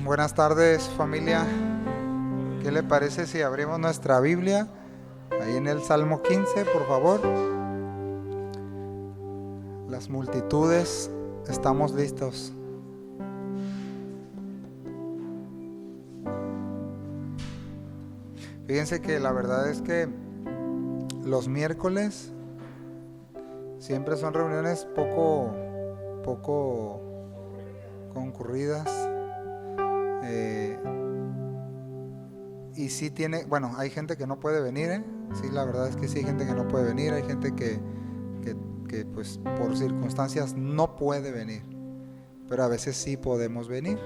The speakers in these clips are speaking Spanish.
Buenas tardes, familia. ¿Qué le parece si abrimos nuestra Biblia ahí en el Salmo 15, por favor? Las multitudes, estamos listos. Fíjense que la verdad es que los miércoles siempre son reuniones poco concurridas. Y sí tiene, bueno, hay gente que no puede venir, ¿eh? Sí, la verdad es que sí hay gente que no puede venir, hay gente que pues por circunstancias no puede venir, pero a veces sí podemos venir,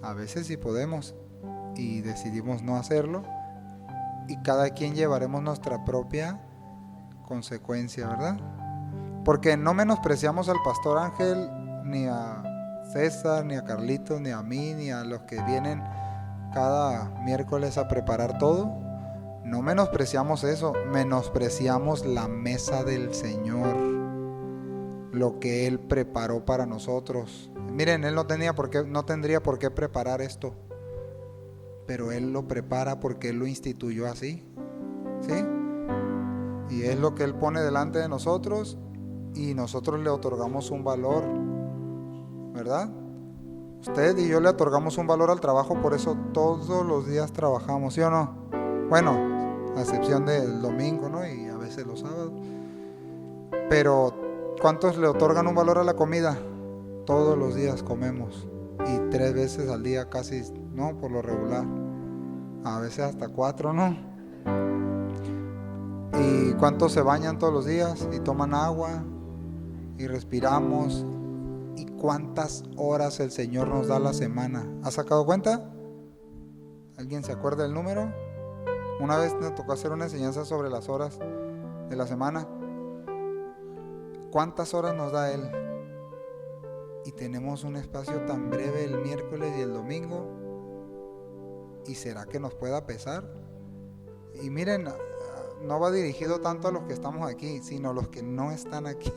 a veces sí podemos y decidimos no hacerlo y cada quien llevaremos nuestra propia consecuencia, ¿verdad? Porque no menospreciamos al pastor Ángel, ni a César, ni a Carlitos, ni a mí, ni a los que vienen cada miércoles a preparar todo. No menospreciamos eso, menospreciamos la mesa del Señor, lo que Él preparó para nosotros. Miren, Él no tendría por qué preparar esto, pero Él lo prepara porque Él lo instituyó así, ¿sí? Y es lo que Él pone delante de nosotros y nosotros le otorgamos un valor, ¿verdad? Usted y yo le otorgamos un valor al trabajo, por eso todos los días trabajamos, ¿sí o no? Bueno, a excepción del domingo, ¿no? Y a veces los sábados. Pero, ¿cuántos le otorgan un valor a la comida? Todos los días comemos. Y 3 veces al día casi, ¿no? Por lo regular. A veces hasta 4, ¿no? ¿Y cuántos se bañan todos los días? Y toman agua. Y respiramos. ¿Y cuántas horas el Señor nos da a la semana? ¿Has sacado cuenta? ¿Alguien se acuerda del número? Una vez me tocó hacer una enseñanza sobre las horas de la semana. ¿Cuántas horas nos da Él? Y tenemos un espacio tan breve el miércoles y el domingo. ¿Y será que nos pueda pesar? Y miren, no va dirigido tanto a los que estamos aquí, sino a los que no están aquí.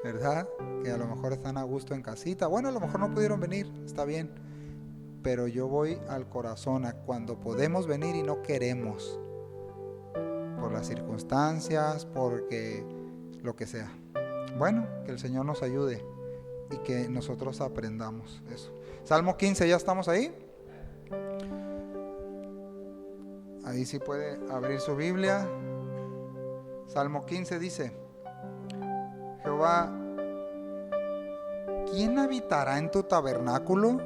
¿Verdad? Que a lo mejor están a gusto en casita. Bueno, a lo mejor no pudieron venir, está bien. Pero yo voy al corazón, a cuando podemos venir y no queremos. Por las circunstancias, porque lo que sea. Bueno, que el Señor nos ayude y que nosotros aprendamos eso. Salmo 15, ¿ya estamos ahí? Ahí sí puede abrir su Biblia. Salmo 15 dice: Jehová, ¿quién habitará en tu tabernáculo?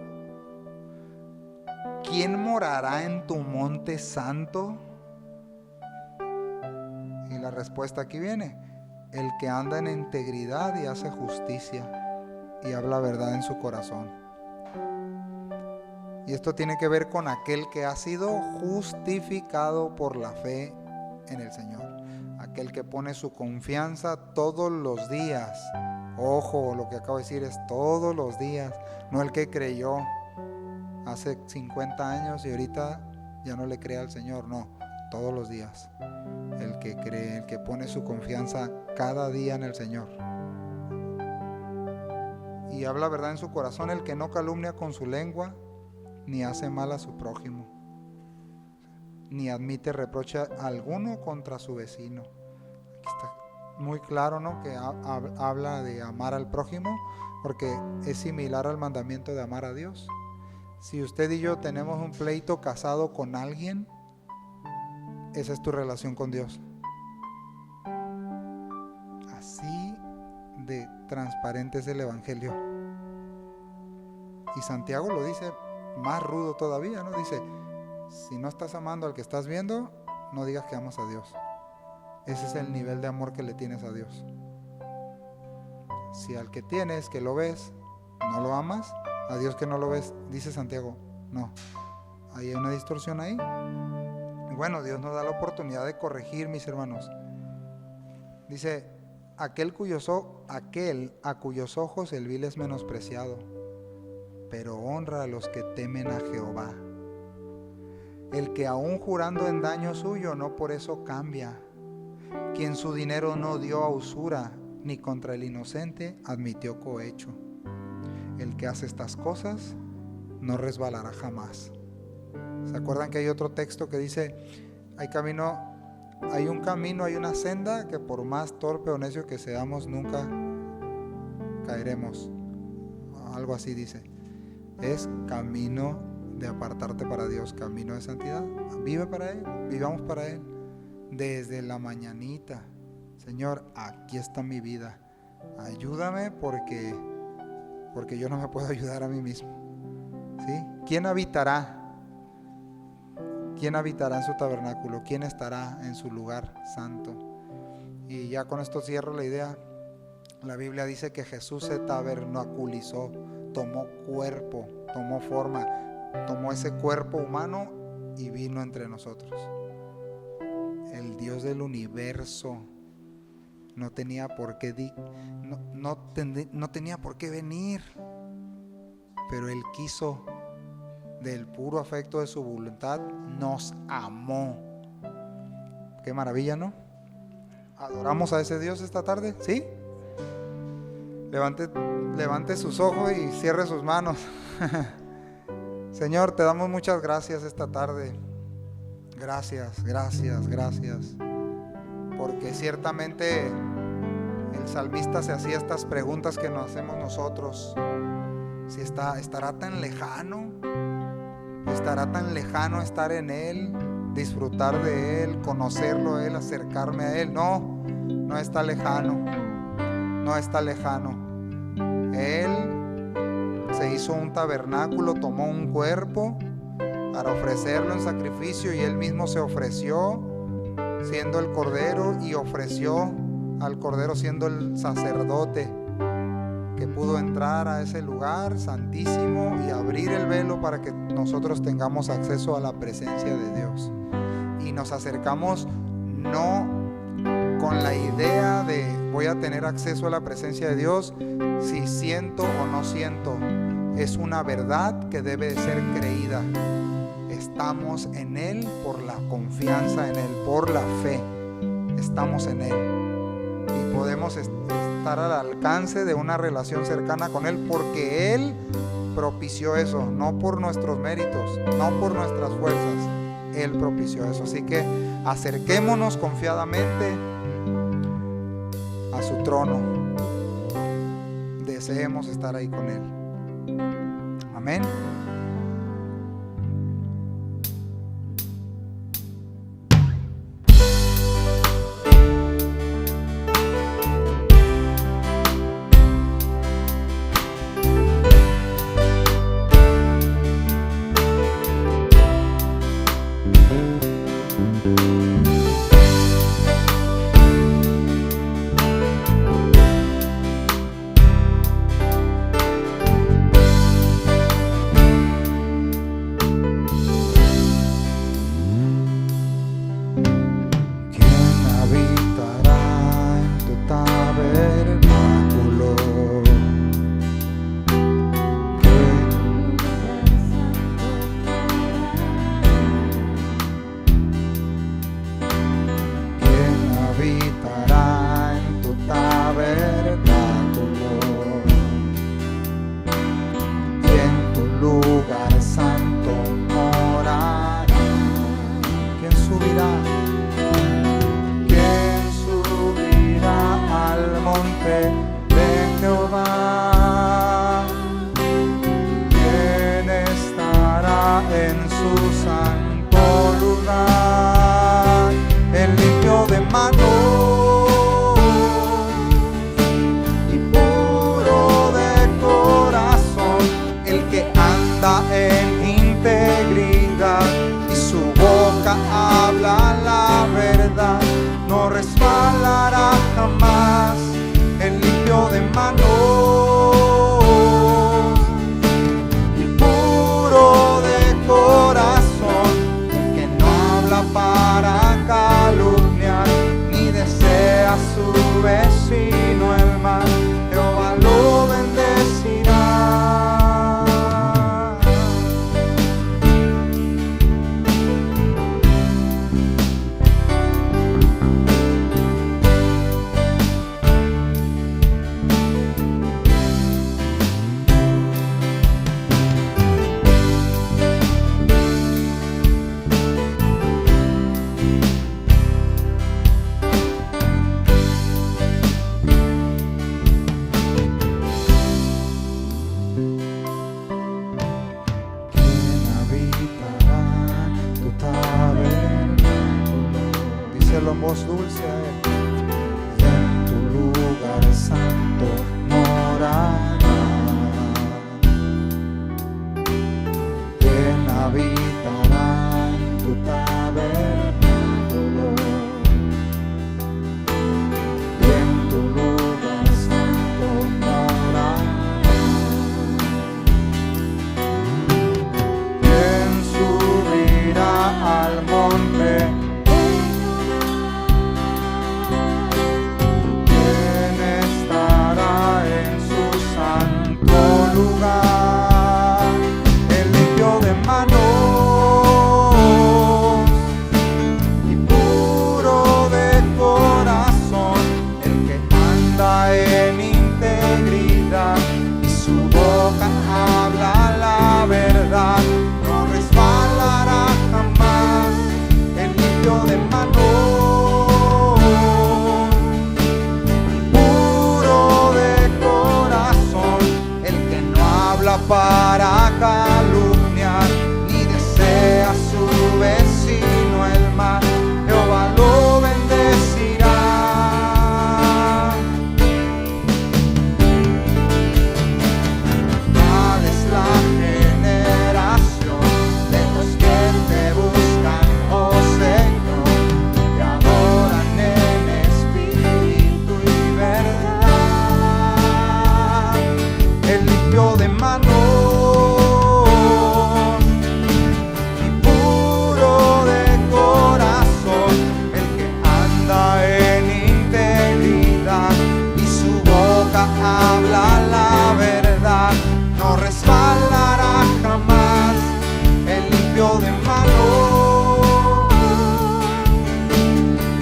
¿Quién morará en tu monte santo? Y la respuesta aquí viene: el que anda en integridad y hace justicia y habla verdad en su corazón. Y esto tiene que ver con aquel que ha sido justificado por la fe en el Señor. Aquel que pone su confianza todos los días. Ojo, lo que acabo de decir es todos los días. No el que creyó hace 50 años y ahorita ya no le cree al Señor. No, todos los días. El que cree, el que pone su confianza cada día en el Señor. Y habla verdad en su corazón, el que no calumnia con su lengua, ni hace mal a su prójimo, ni admite reproche alguno contra su vecino. Aquí está muy claro, ¿no? Que habla de amar al prójimo, porque es similar al mandamiento de amar a Dios. Si usted y yo tenemos un pleito casado con alguien, esa es tu relación con Dios. Así de transparente es el Evangelio. Y Santiago lo dice más rudo todavía, ¿no? Dice: si no estás amando al que estás viendo, no digas que amas a Dios. Ese es el nivel de amor que le tienes a Dios. Si al que tienes, que lo ves, no lo amas, a Dios que no lo ves, dice Santiago, no. Ahí hay una distorsión ahí. Y bueno, Dios nos da la oportunidad de corregir, mis hermanos. Dice: aquel a cuyos ojos el vil es menospreciado, pero honra a los que temen a Jehová. El que aún jurando en daño suyo, no por eso cambia. Quien su dinero no dio a usura, ni contra el inocente admitió cohecho. el que hace estas cosas no resbalará jamás. ¿Se acuerdan que hay otro texto que dice, hay un camino, hay una senda que por más torpe o necio que seamos nunca caeremos? Algo así dice. Es camino de apartarte para Dios, camino de santidad. Vive para Él, vivamos para Él. Desde la mañanita, Señor, aquí está mi vida. Ayúdame porque yo no me puedo ayudar a mí mismo. ¿Sí? ¿Quién habitará? ¿Quién habitará en su tabernáculo? ¿Quién estará en su lugar santo? Y ya con esto cierro la idea. La Biblia dice que Jesús se tabernaculizó, tomó cuerpo, tomó forma, tomó ese cuerpo humano y vino entre nosotros. El Dios del universo no tenía por qué no tenía por qué venir, pero Él quiso. Del puro afecto de su voluntad nos amó. Qué maravilla, ¿no? ¿Adoramos a ese Dios esta tarde? ¿Sí? Levante sus ojos y cierre sus manos. Señor, te damos muchas gracias esta tarde. Gracias, gracias, gracias. Porque ciertamente el salmista se hacía estas preguntas que nos hacemos nosotros. Si estará tan lejano. ¿Estará tan lejano estar en Él, disfrutar de Él, conocerlo a Él, acercarme a Él? No está lejano, no está lejano. Él se hizo un tabernáculo, tomó un cuerpo para ofrecerlo en sacrificio y Él mismo se ofreció siendo el Cordero y ofreció al Cordero siendo el sacerdote que pudo entrar a ese lugar santísimo y abrir el velo para que nosotros tengamos acceso a la presencia de Dios. Y nos acercamos no con la idea de voy a tener acceso a la presencia de Dios si siento o no siento. Es una verdad que debe de ser creída. Estamos en Él por la confianza en Él, por la fe. Estamos en Él y podemos estar al alcance de una relación cercana con Él porque Él propició eso, no por nuestros méritos, no por nuestras fuerzas. Él propició eso. Así que acerquémonos confiadamente a su trono. Deseemos estar ahí con Él. Amén. díselo en voz dulce a Él. Y en tu lugar santo morará. ¿Quién habitará en tu tabernáculo? Y en tu lugar santo morará. ¿Quién subirá al monte? ¿Quién estará en su santo lugar? El limpio de manos y puro de corazón, el que anda en integridad y su boca habla la verdad, no resbalará jamás. El limpio de manos y puro de corazón, el que no habla para calumniar ni desea a su vecino el mal, Jehová lo bendecirá. Tal es la generación de los que te buscan, oh Señor, que adoran en espíritu y verdad. El limpio de manos y puro de corazón, el que anda en integridad y su boca habla la verdad, no resbalará jamás. El limpio de manos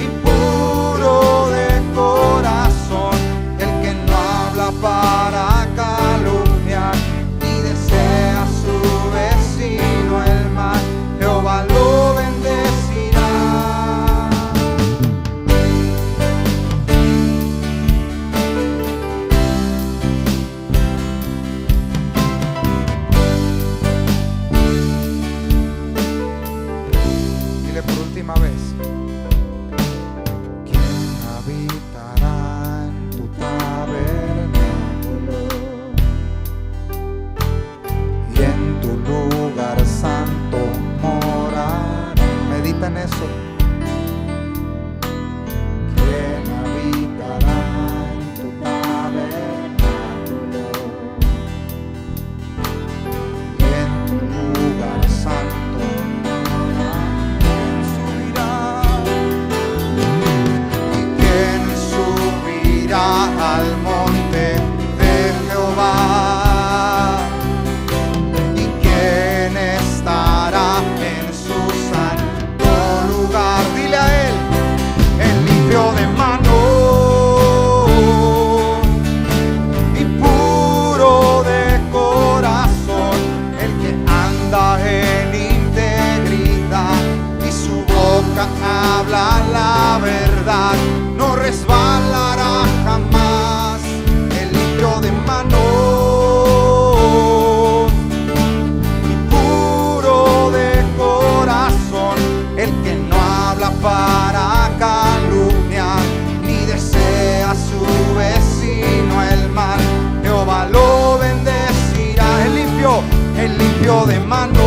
y puro de corazón, el que no habla para calumniar ni desea a su vecino el mal, Jehová lo bendecirá. Dile por última vez. ¿Quién habitará en tu tabernáculo? Y en tu lugar santo morará. Medita en eso. ¿Quién habitará en tu tabernáculo? Y en tu lugar santo morará. ¿Quién subirá? ¿Y quién subirá al monte de Jehová? ¿Y quién estará en su santo lugar? Dile a Él. El limpio de manos y puro de corazón, el que anda en integridad y su boca habla la verdad, no resbalará jamás. El limpio de manos y puro de corazón, el que no habla para calumniar ni desea a su vecino el mal, Jehová lo bendecirá. El limpio de manos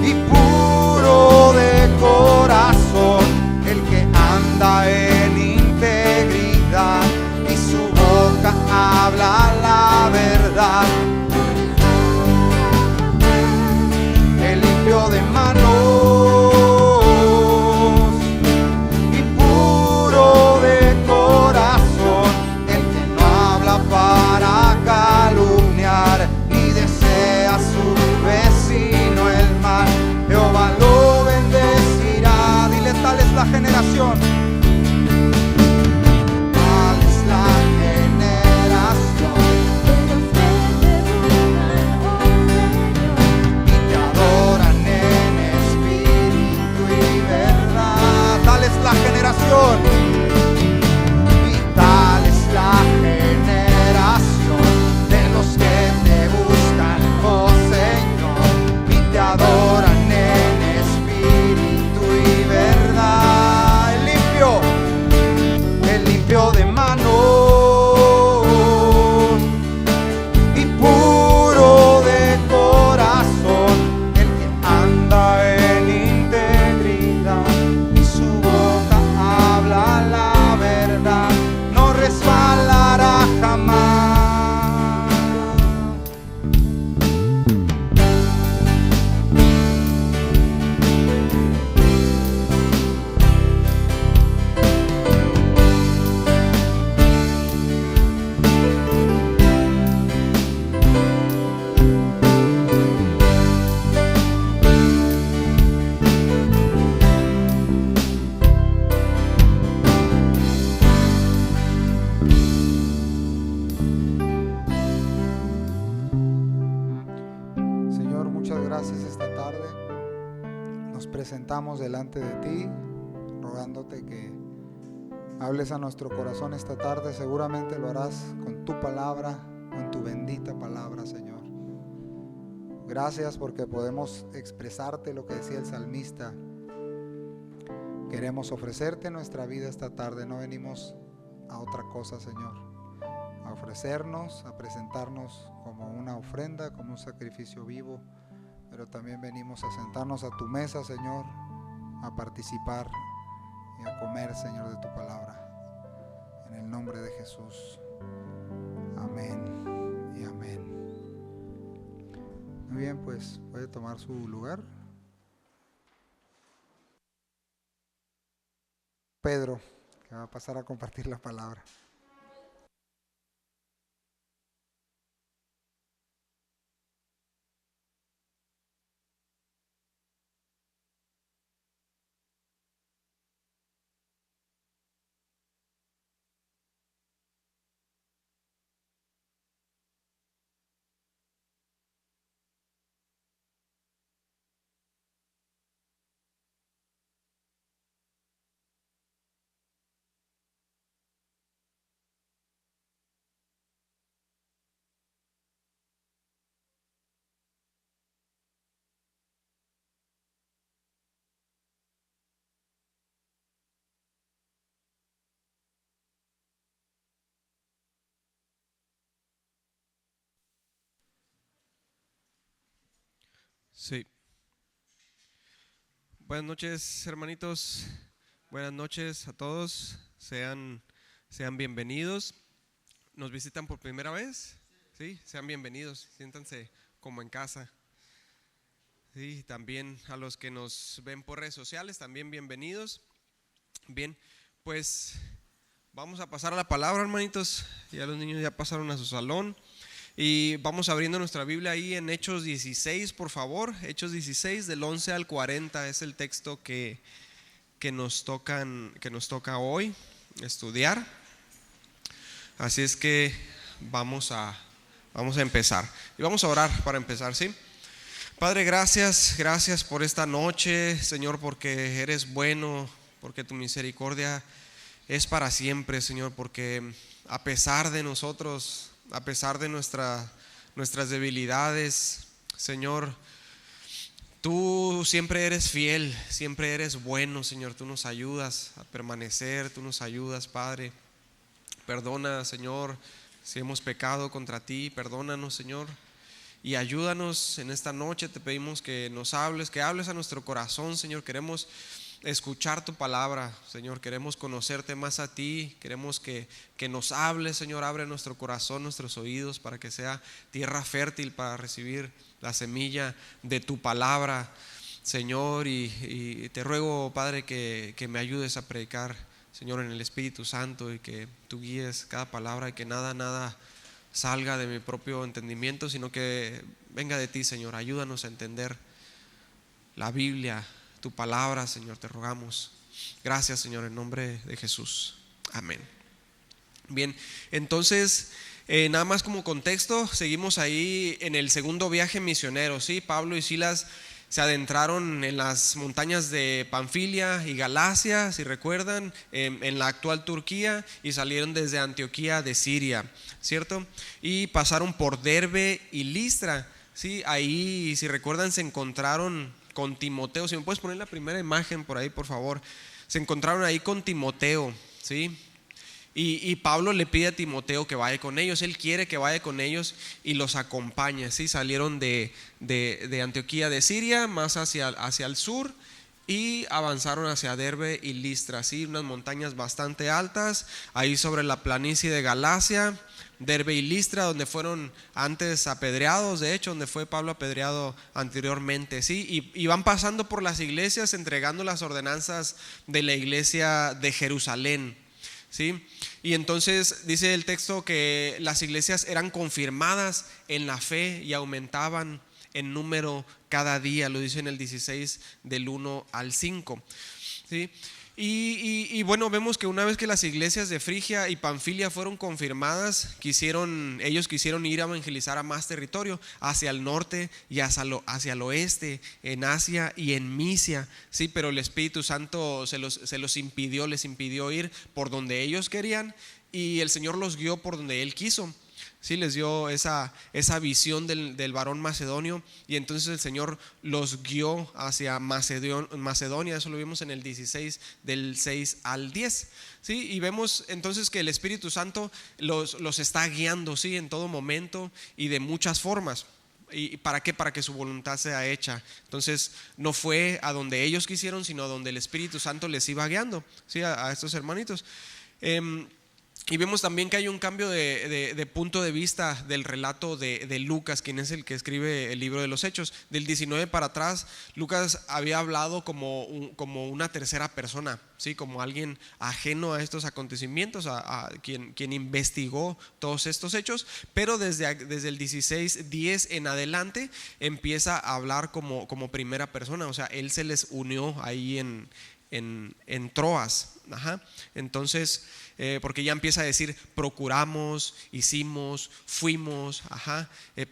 y puro de gracias esta tarde. Nos presentamos delante de ti, rogándote que hables a nuestro corazón esta tarde. Seguramente lo harás con tu palabra, con tu bendita palabra, Señor. Gracias porque podemos expresarte lo que decía el salmista. Queremos ofrecerte nuestra vida esta tarde. No venimos a otra cosa, Señor. A ofrecernos, a presentarnos como una ofrenda, como un sacrificio vivo. Pero también venimos a sentarnos a tu mesa, Señor, a participar y a comer, Señor, de tu palabra. En el nombre de Jesús. Amén y amén. Muy bien, pues puede tomar su lugar. Pedro, que va a pasar a compartir la palabra. Sí. Buenas noches, hermanitos. Buenas noches a todos. Sean bienvenidos. ¿Nos visitan por primera vez? Sí, sean bienvenidos. Siéntanse como en casa. Sí, también a los que nos ven por redes sociales, también bienvenidos. Bien, pues vamos a pasar a la palabra, hermanitos. Ya los niños ya pasaron a su salón. Y vamos abriendo nuestra Biblia ahí en Hechos 16, por favor. Hechos 16, del 11 al 40 es el texto que nos toca hoy estudiar. Así es que vamos a empezar. Y vamos a orar para empezar, ¿sí? Padre, gracias por esta noche, Señor, porque eres bueno, porque tu misericordia es para siempre, Señor, porque a pesar de nosotros, a pesar de nuestras debilidades, Señor, tú siempre eres fiel, siempre eres bueno, Señor. Tú nos ayudas a permanecer, tú nos ayudas, Padre. Perdona, Señor, si hemos pecado contra ti, perdónanos, Señor. Y ayúdanos en esta noche, te pedimos que nos hables, que hables a nuestro corazón, Señor. Queremos escuchar tu palabra, Señor, queremos conocerte más a ti, queremos que nos hables, Señor. Abre nuestro corazón, nuestros oídos, para que sea tierra fértil para recibir la semilla de tu palabra, Señor. Y te ruego, Padre, que me ayudes a predicar, Señor, en el Espíritu Santo, y que tú guíes cada palabra, y que nada salga de mi propio entendimiento, sino que venga de ti, Señor. Ayúdanos a entender la Biblia, tu palabra, Señor, te rogamos. Gracias, Señor, en nombre de Jesús. Amén. Bien, entonces, nada más como contexto, seguimos ahí en el segundo viaje misionero, ¿sí? Pablo y Silas se adentraron en las montañas de Panfilia y Galacia, si recuerdan, en la actual Turquía, y salieron desde Antioquía de Siria, ¿cierto? Y pasaron por Derbe y Listra, ¿sí? Ahí, si recuerdan, se encontraron con Timoteo. Si me puedes poner la primera imagen por ahí, por favor. Se encontraron ahí con Timoteo, ¿sí? Y Pablo le pide a Timoteo que vaya con ellos. Él quiere que vaya con ellos y los acompañe, ¿sí? Salieron de Antioquía de Siria, más hacia el sur, y avanzaron hacia Derbe y Listra, ¿sí? Unas montañas bastante altas, ahí sobre la planicie de Galacia. Derbe y Listra, donde fueron antes apedreados, de hecho, donde fue Pablo apedreado anteriormente, ¿sí? Y van pasando por las iglesias entregando las ordenanzas de la iglesia de Jerusalén, ¿sí? Y entonces dice el texto que las iglesias eran confirmadas en la fe y aumentaban en número cada día, lo dice en el 16 del 1 al 5, ¿sí? Y bueno, vemos que una vez que las iglesias de Frigia y Panfilia fueron confirmadas, ellos quisieron ir a evangelizar a más territorio, hacia el norte y hacia el oeste, en Asia y en Misia, ¿sí? Pero el Espíritu Santo se los impidió, les impidió ir por donde ellos querían, y el Señor los guió por donde Él quiso. Sí, les dio esa visión del varón macedonio, y entonces el Señor los guió hacia Macedonia. Eso lo vimos en el 16 del 6 al 10, ¿sí? Y vemos entonces que el Espíritu Santo los está guiando, ¿sí? En todo momento y de muchas formas. ¿Y para qué? Para que su voluntad sea hecha. Entonces no fue a donde ellos quisieron, sino a donde el Espíritu Santo les iba guiando, ¿sí? A estos hermanitos. Y vemos también que hay un cambio de punto de vista del relato de Lucas, quien es el que escribe el libro de los Hechos. Del 19 para atrás, Lucas había hablado como una tercera persona, ¿sí? Como alguien ajeno a estos acontecimientos, a quien investigó todos estos hechos. Pero desde el 16:10 en adelante empieza a hablar como primera persona. O sea, él se les unió ahí en Troas. Ajá. Entonces, porque ya empieza a decir: procuramos, hicimos, fuimos,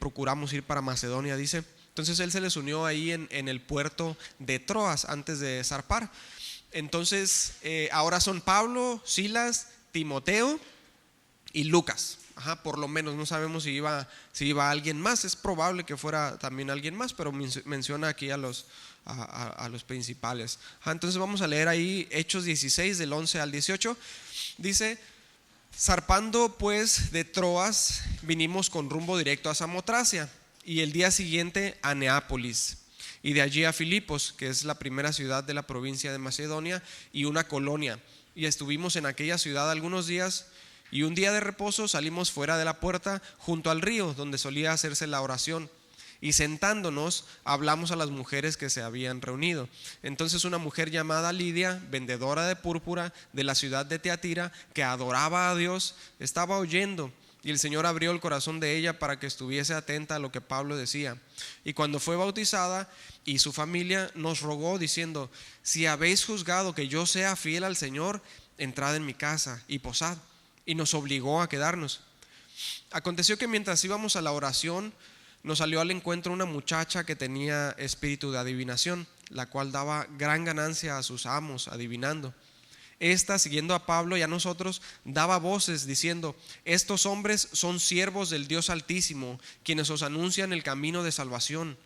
procuramos ir para Macedonia, dice. Entonces él se les unió ahí en el puerto de Troas antes de zarpar. Entonces ahora son Pablo, Silas, Timoteo y Lucas. Por lo menos no sabemos si iba alguien más. Es probable que fuera también alguien más, pero menciona aquí a los principales. Entonces vamos a leer ahí Hechos 16 del 11 al 18. Dice: zarpando pues de Troas, vinimos con rumbo directo a Samotracia, y el día siguiente a Neápolis, y de allí a Filipos, que es la primera ciudad de la provincia de Macedonia y una colonia, y estuvimos en aquella ciudad algunos días. Y un día de reposo salimos fuera de la puerta, junto al río donde solía hacerse la oración, y sentándonos hablamos a las mujeres que se habían reunido. Entonces una mujer llamada Lidia, vendedora de púrpura de la ciudad de Teatira, que adoraba a Dios, estaba oyendo, y el Señor abrió el corazón de ella para que estuviese atenta a lo que Pablo decía. Y cuando fue bautizada y su familia, nos rogó diciendo: si habéis juzgado que yo sea fiel al Señor, entrad en mi casa y posad. Y nos obligó a quedarnos. Aconteció que mientras íbamos a la oración, nos salió al encuentro una muchacha que tenía espíritu de adivinación, la cual daba gran ganancia a sus amos adivinando. Esta, siguiendo a Pablo y a nosotros, daba voces diciendo: estos hombres son siervos del Dios Altísimo, quienes os anuncian el camino de salvación.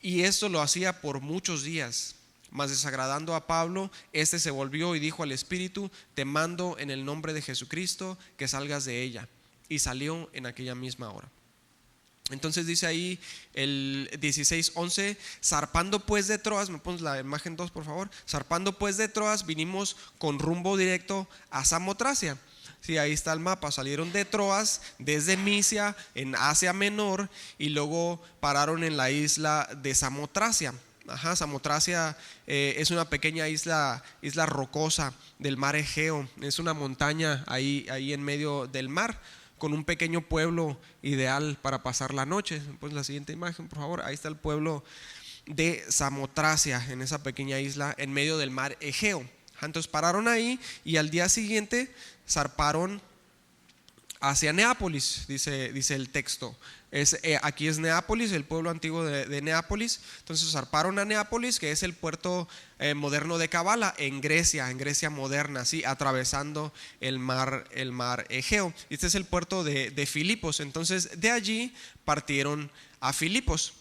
Y esto lo hacía por muchos días. Mas desagradando a Pablo, este se volvió y dijo al espíritu: te mando en el nombre de Jesucristo que salgas de ella. Y salió en aquella misma hora. Entonces dice ahí el 16:11: zarpando pues de Troas, me pones la imagen 2 por favor. Zarpando pues de Troas, vinimos con rumbo directo a Samotracia. Sí, ahí está el mapa. Salieron de Troas desde Misia en Asia Menor, y luego pararon en la isla de Samotracia. Samotracia es una pequeña isla rocosa del mar Egeo. Es una montaña ahí en medio del mar, con un pequeño pueblo ideal para pasar la noche. Pues la siguiente imagen por favor. Ahí está el pueblo de Samotracia, en esa pequeña isla en medio del mar Egeo. Entonces pararon ahí, y al día siguiente zarparon hacia Neápolis, dice el texto. Aquí es Neápolis, el pueblo antiguo de Neápolis. Entonces zarparon a Neápolis, que es el puerto moderno de Kabala, en Grecia moderna, ¿sí? Atravesando el mar Egeo. Este es el puerto de Filipos. Entonces de allí partieron a Filipos.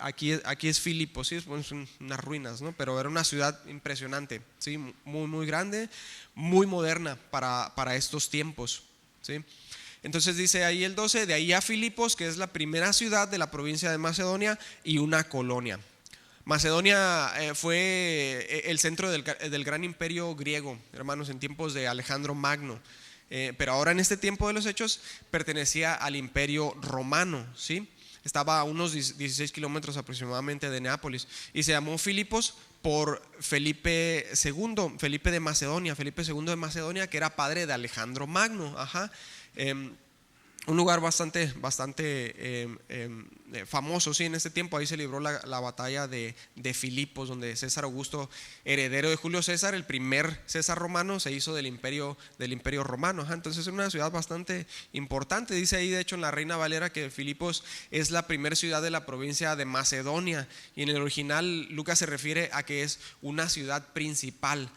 Aquí es Filipos, ¿sí? Es unas ruinas, ¿no? Pero era una ciudad impresionante, ¿sí? Muy grande, muy moderna para estos tiempos, ¿sí? Entonces dice ahí el 12: de ahí a Filipos, que es la primera ciudad de la provincia de Macedonia y una colonia. Macedonia fue el centro del gran imperio griego, hermanos, en tiempos de Alejandro Magno. Pero ahora en este tiempo de los Hechos pertenecía al imperio romano, ¿sí? Estaba a unos 16 kilómetros aproximadamente de Neápolis, y se llamó Filipos por Felipe II, Felipe II de Macedonia, que era padre de Alejandro Magno. un lugar bastante famoso, sí, en este tiempo. Ahí se libró la batalla de Filipos, donde César Augusto, heredero de Julio César, el primer César romano, se hizo del imperio romano. Entonces es una ciudad bastante importante. Dice ahí, de hecho, en la Reina Valera, que Filipos es la primera ciudad de la provincia de Macedonia, y en el original Lucas se refiere a que es una ciudad principal,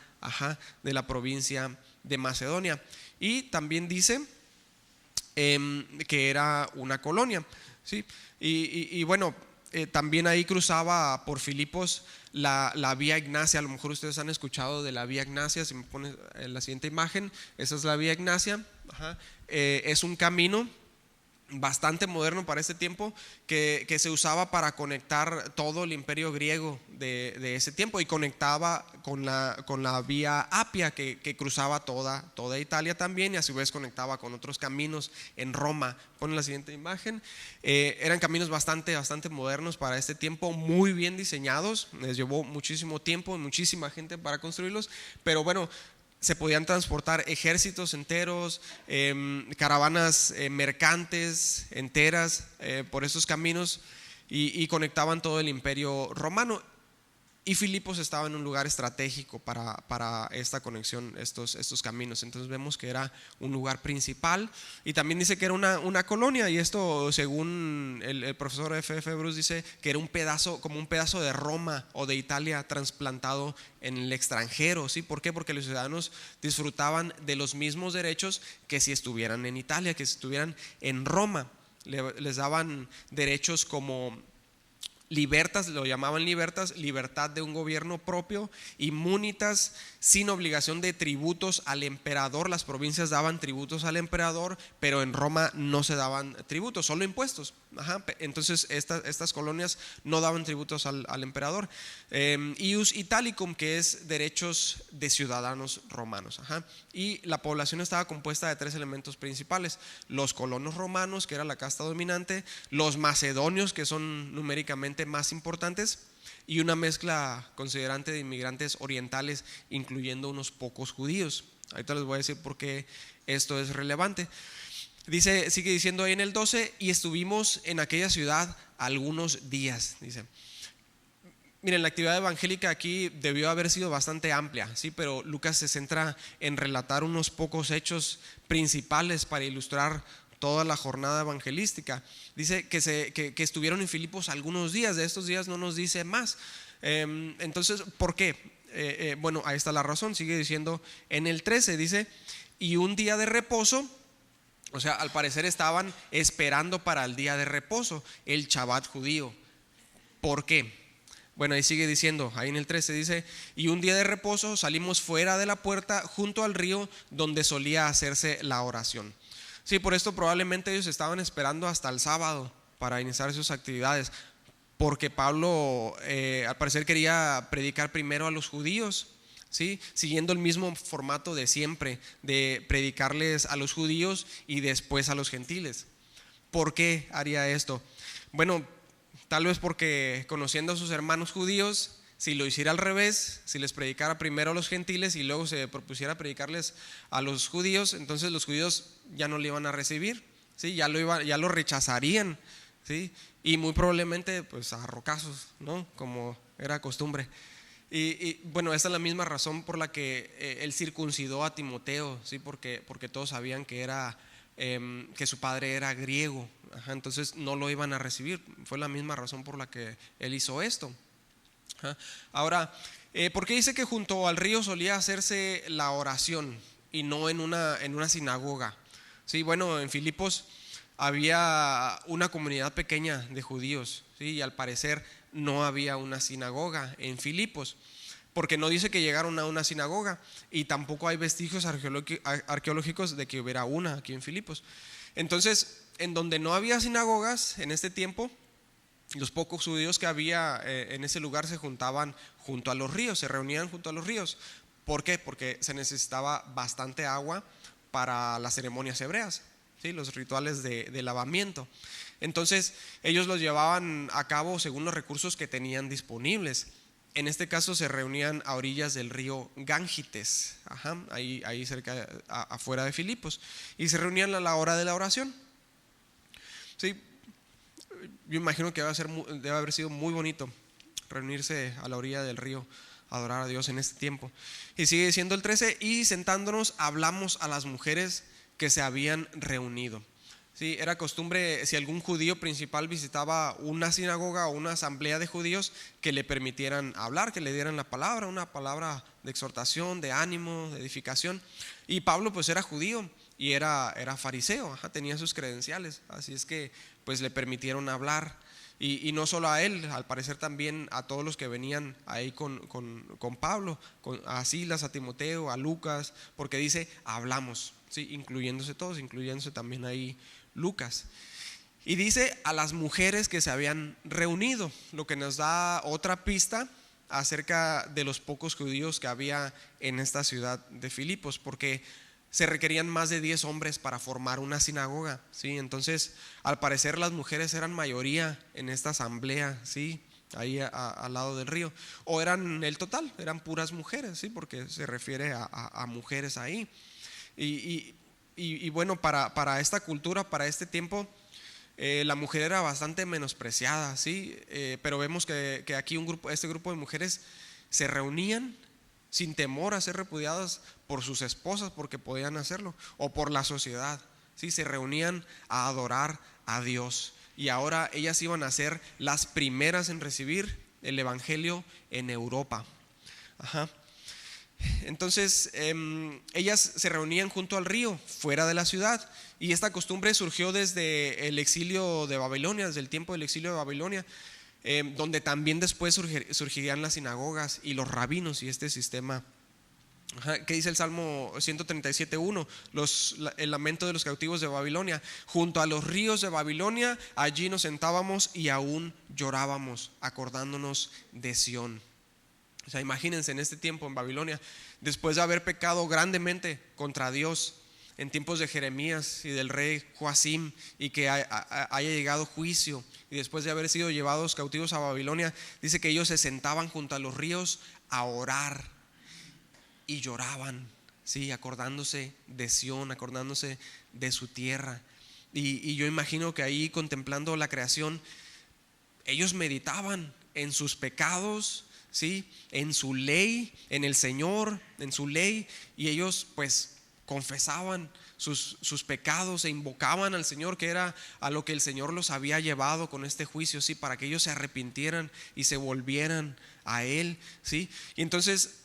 de la provincia de Macedonia. Y también dice que era una colonia, ¿sí? Y bueno, también ahí cruzaba por Filipos la Vía Ignacia. A lo mejor ustedes han escuchado de la Vía Ignacia. Si me pones en la siguiente imagen, esa es la Vía Ignacia. Es un camino bastante moderno para este tiempo, que se usaba para conectar todo el imperio griego de ese tiempo, y conectaba con la vía Apia, que cruzaba toda Italia también, y a su vez conectaba con otros caminos en Roma. Ponen la siguiente imagen. Eran caminos bastante modernos para este tiempo, muy bien diseñados. Les llevó muchísimo tiempo y muchísima gente para construirlos, pero bueno, se podían transportar ejércitos enteros, caravanas mercantes enteras por esos caminos, y conectaban todo el imperio romano. Y Filipos estaba en un lugar estratégico para esta conexión, estos caminos. Entonces vemos que era un lugar principal, y también dice que era una colonia. Y esto, según el profesor F.F. Bruce, dice que era como un pedazo de Roma o de Italia trasplantado en el extranjero, ¿sí? ¿Por qué? Porque los ciudadanos disfrutaban de los mismos derechos que si estuvieran en Italia, que si estuvieran en Roma. Les daban derechos como libertas, lo llamaban libertas, libertad de un gobierno propio, inmunitas, sin obligación de tributos al emperador. Las provincias daban tributos al emperador, pero en Roma no se daban tributos, solo impuestos. Entonces estas colonias no daban tributos al emperador. Ius Italicum, que es derechos de ciudadanos romanos. Y la población estaba compuesta de 3 elementos principales: los colonos romanos, que era la casta dominante; los macedonios, que son numéricamente más importantes; y una mezcla considerante de inmigrantes orientales, incluyendo unos pocos judíos. Ahorita les voy a decir por qué esto es relevante. Sigue diciendo ahí en el 12: y estuvimos en aquella ciudad algunos días. Dice, miren, la actividad evangélica aquí debió haber sido bastante amplia, ¿sí? Pero Lucas se centra en relatar unos pocos hechos principales para ilustrar toda la jornada evangelística. Dice que estuvieron en Filipos algunos días. De estos días no nos dice más. Entonces, ¿por qué? Bueno, ahí está la razón. Sigue diciendo en el 13, dice: y un día de reposo. O sea, al parecer estaban esperando para el día de reposo, el Shabbat judío. ¿Por qué? Bueno, ahí sigue diciendo, ahí en el 13 dice: y un día de reposo salimos fuera de la puerta, junto al río donde solía hacerse la oración. Sí, por esto probablemente ellos estaban esperando hasta el sábado para iniciar sus actividades, porque Pablo al parecer quería predicar primero a los judíos, ¿sí? Siguiendo el mismo formato de siempre, de predicarles a los judíos y después a los gentiles. ¿Por qué haría esto? Bueno, tal vez porque, conociendo a sus hermanos judíos, si lo hiciera al revés, si les predicara primero a los gentiles y luego se propusiera predicarles a los judíos, entonces los judíos ya no le iban a recibir, ¿sí? Ya lo rechazarían, ¿sí? Y muy probablemente pues a rocazos, ¿no? Como era costumbre. Y bueno, esta es la misma razón por la que él circuncidó a Timoteo, ¿sí? Porque todos sabían que su padre era griego. Entonces no lo iban a recibir. Fue la misma razón por la que él hizo esto. Ahora, ¿por qué dice que junto al río solía hacerse la oración y no en una sinagoga? Sí, bueno, en Filipos había una comunidad pequeña de judíos, ¿sí? Y al parecer no había una sinagoga en Filipos, porque no dice que llegaron a una sinagoga, y tampoco hay vestigios arqueológicos de que hubiera una aquí en Filipos. Entonces, en donde no había sinagogas en este tiempo, los pocos judíos que había en ese lugar se juntaban junto a los ríos, se reunían junto a los ríos. ¿Por qué? Porque se necesitaba bastante agua para las ceremonias hebreas, ¿sí? Los rituales de lavamiento. Entonces ellos los llevaban a cabo según los recursos que tenían disponibles. En este caso se reunían a orillas del río Gángites, ahí cerca, afuera de Filipos, y se reunían a la hora de la oración. Sí, yo imagino que debe haber sido muy bonito reunirse a la orilla del río, adorar a Dios en este tiempo. Y sigue diciendo el 13, y sentándonos hablamos a las mujeres que se habían reunido. Sí, era costumbre, si algún judío principal visitaba una sinagoga o una asamblea de judíos, que le permitieran hablar, que le dieran la palabra, una palabra de exhortación, de ánimo, de edificación. Y Pablo pues era judío y era fariseo, tenía sus credenciales, así es que pues le permitieron hablar. Y no solo a él, al parecer también a todos los que venían ahí con Pablo, a Silas, a Timoteo, a Lucas, porque dice hablamos, ¿sí? Incluyéndose todos, incluyéndose también ahí Lucas. Y dice a las mujeres que se habían reunido, lo que nos da otra pista acerca de los pocos judíos que había en esta ciudad de Filipos, porque se requerían más de 10 hombres para formar una sinagoga, ¿sí? Entonces, al parecer las mujeres eran mayoría en esta asamblea, ¿sí? Ahí al lado del río, o eran el total, eran puras mujeres, ¿sí? Porque se refiere a mujeres ahí. Y bueno, para esta cultura, para este tiempo, la mujer era bastante menospreciada, ¿sí? Pero vemos que aquí este grupo de mujeres se reunían sin temor a ser repudiadas por sus esposas, porque podían hacerlo, o por la sociedad, ¿sí? Se reunían a adorar a Dios, y ahora ellas iban a ser las primeras en recibir el evangelio en Europa. Entonces ellas se reunían junto al río, fuera de la ciudad, y esta costumbre surgió desde el exilio de Babilonia, desde el tiempo del exilio de Babilonia, donde también después surgirían las sinagogas y los rabinos y este sistema. ¿Qué dice el Salmo 137:1? El lamento de los cautivos de Babilonia. Junto a los ríos de Babilonia, allí nos sentábamos y aún llorábamos, acordándonos de Sión. O sea, imagínense en este tiempo en Babilonia, después de haber pecado grandemente contra Dios, en tiempos de Jeremías y del rey Joacim, y que haya llegado juicio, y después de haber sido llevados cautivos a Babilonia, dice que ellos se sentaban junto a los ríos a orar y lloraban, ¿sí? Acordándose de Sión, acordándose de su tierra. Y yo imagino que ahí, contemplando la creación, ellos meditaban en sus pecados, ¿sí? En su ley, en el Señor, en su ley, y ellos pues confesaban sus pecados e invocaban al Señor, que era a lo que el Señor los había llevado con este juicio, ¿sí? Para que ellos se arrepintieran y se volvieran a Él, ¿sí? Y entonces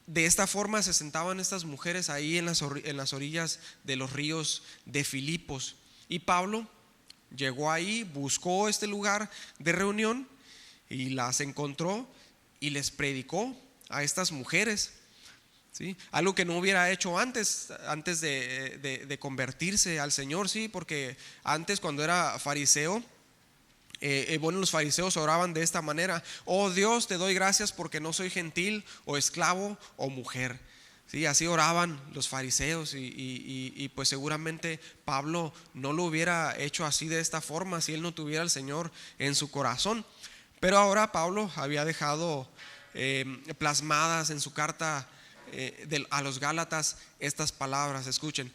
de esta forma se sentaban estas mujeres ahí en las orillas de los ríos de Filipos. Y Pablo llegó ahí, buscó este lugar de reunión y las encontró y les predicó a estas mujeres, ¿sí? Algo que no hubiera hecho antes de convertirse al Señor, ¿sí? Porque antes, cuando era fariseo, los fariseos oraban de esta manera: oh Dios, te doy gracias porque no soy gentil o esclavo o mujer, ¿sí? Así oraban los fariseos, y pues seguramente Pablo no lo hubiera hecho así, de esta forma, si él no tuviera al Señor en su corazón. Pero ahora Pablo había dejado plasmadas en su carta a los Gálatas estas palabras. Escuchen: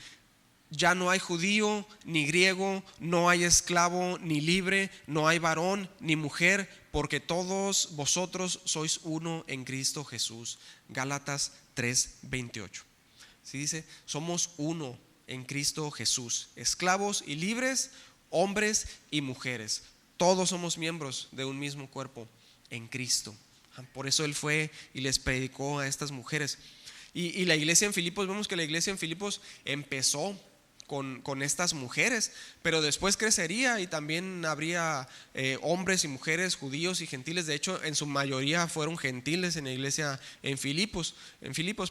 ya no hay judío ni griego, no hay esclavo ni libre, no hay varón ni mujer, porque todos vosotros sois uno en Cristo Jesús. Gálatas 3:28. ¿Sí? Dice, somos uno en Cristo Jesús, esclavos y libres, hombres y mujeres. Todos somos miembros de un mismo cuerpo en Cristo. Por eso él fue y les predicó a estas mujeres. Y la iglesia en Filipos, vemos que la iglesia en Filipos empezó con estas mujeres, pero después crecería y también habría hombres y mujeres, judíos y gentiles. De hecho, en su mayoría fueron gentiles en la iglesia en Filipos,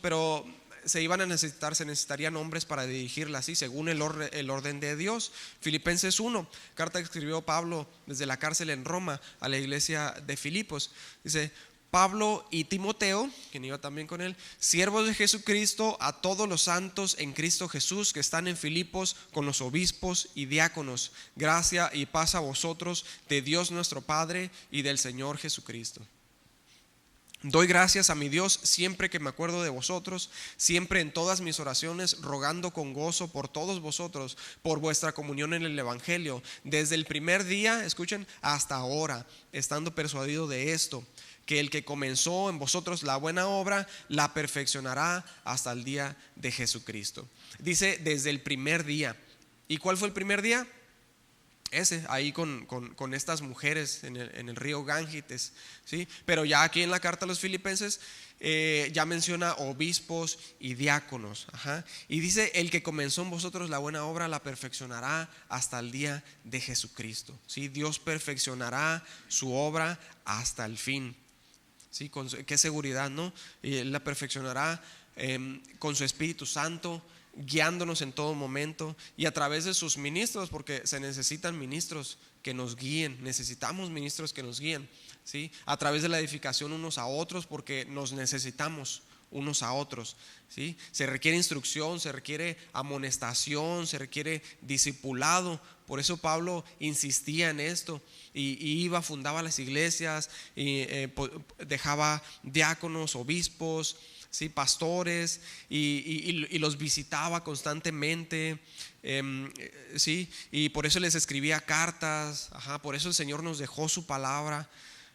pero se necesitarían hombres para dirigirla, así según el orden de Dios. Filipenses 1, carta que escribió Pablo desde la cárcel en Roma a la iglesia de Filipos, dice: Pablo y Timoteo, quien iba también con él, siervos de Jesucristo, a todos los santos en Cristo Jesús que están en Filipos, con los obispos y diáconos, gracia y paz a vosotros de Dios nuestro Padre y del Señor Jesucristo. Doy gracias a mi Dios siempre que me acuerdo de vosotros, siempre en todas mis oraciones, rogando con gozo por todos vosotros, por vuestra comunión en el Evangelio, desde el primer día, escuchen, hasta ahora, estando persuadido de esto, que el que comenzó en vosotros la buena obra, la perfeccionará hasta el día de Jesucristo. Dice desde el primer día. ¿Y cuál fue el primer día? Ese, ahí con estas mujeres en el río Gangites, ¿sí? Pero ya aquí en la carta a los Filipenses ya menciona obispos y diáconos, ajá. Y dice, el que comenzó en vosotros la buena obra la perfeccionará hasta el día de Jesucristo, ¿sí? Dios perfeccionará su obra hasta el fin, ¿sí? Qué seguridad, ¿no? Y Él la perfeccionará con su Espíritu Santo, guiándonos en todo momento y a través de sus ministros, porque se necesitan ministros que nos guíen, necesitamos ministros que nos guíen, ¿sí? A través de la edificación unos a otros, porque nos necesitamos unos a otros, ¿sí? Se requiere instrucción, se requiere amonestación, se requiere discipulado. Por eso Pablo insistía en esto y iba, fundaba las iglesias y dejaba diáconos, obispos, ¿sí? Pastores y los visitaba constantemente, ¿sí? Y por eso les escribía cartas, ajá, por eso el Señor nos dejó su palabra,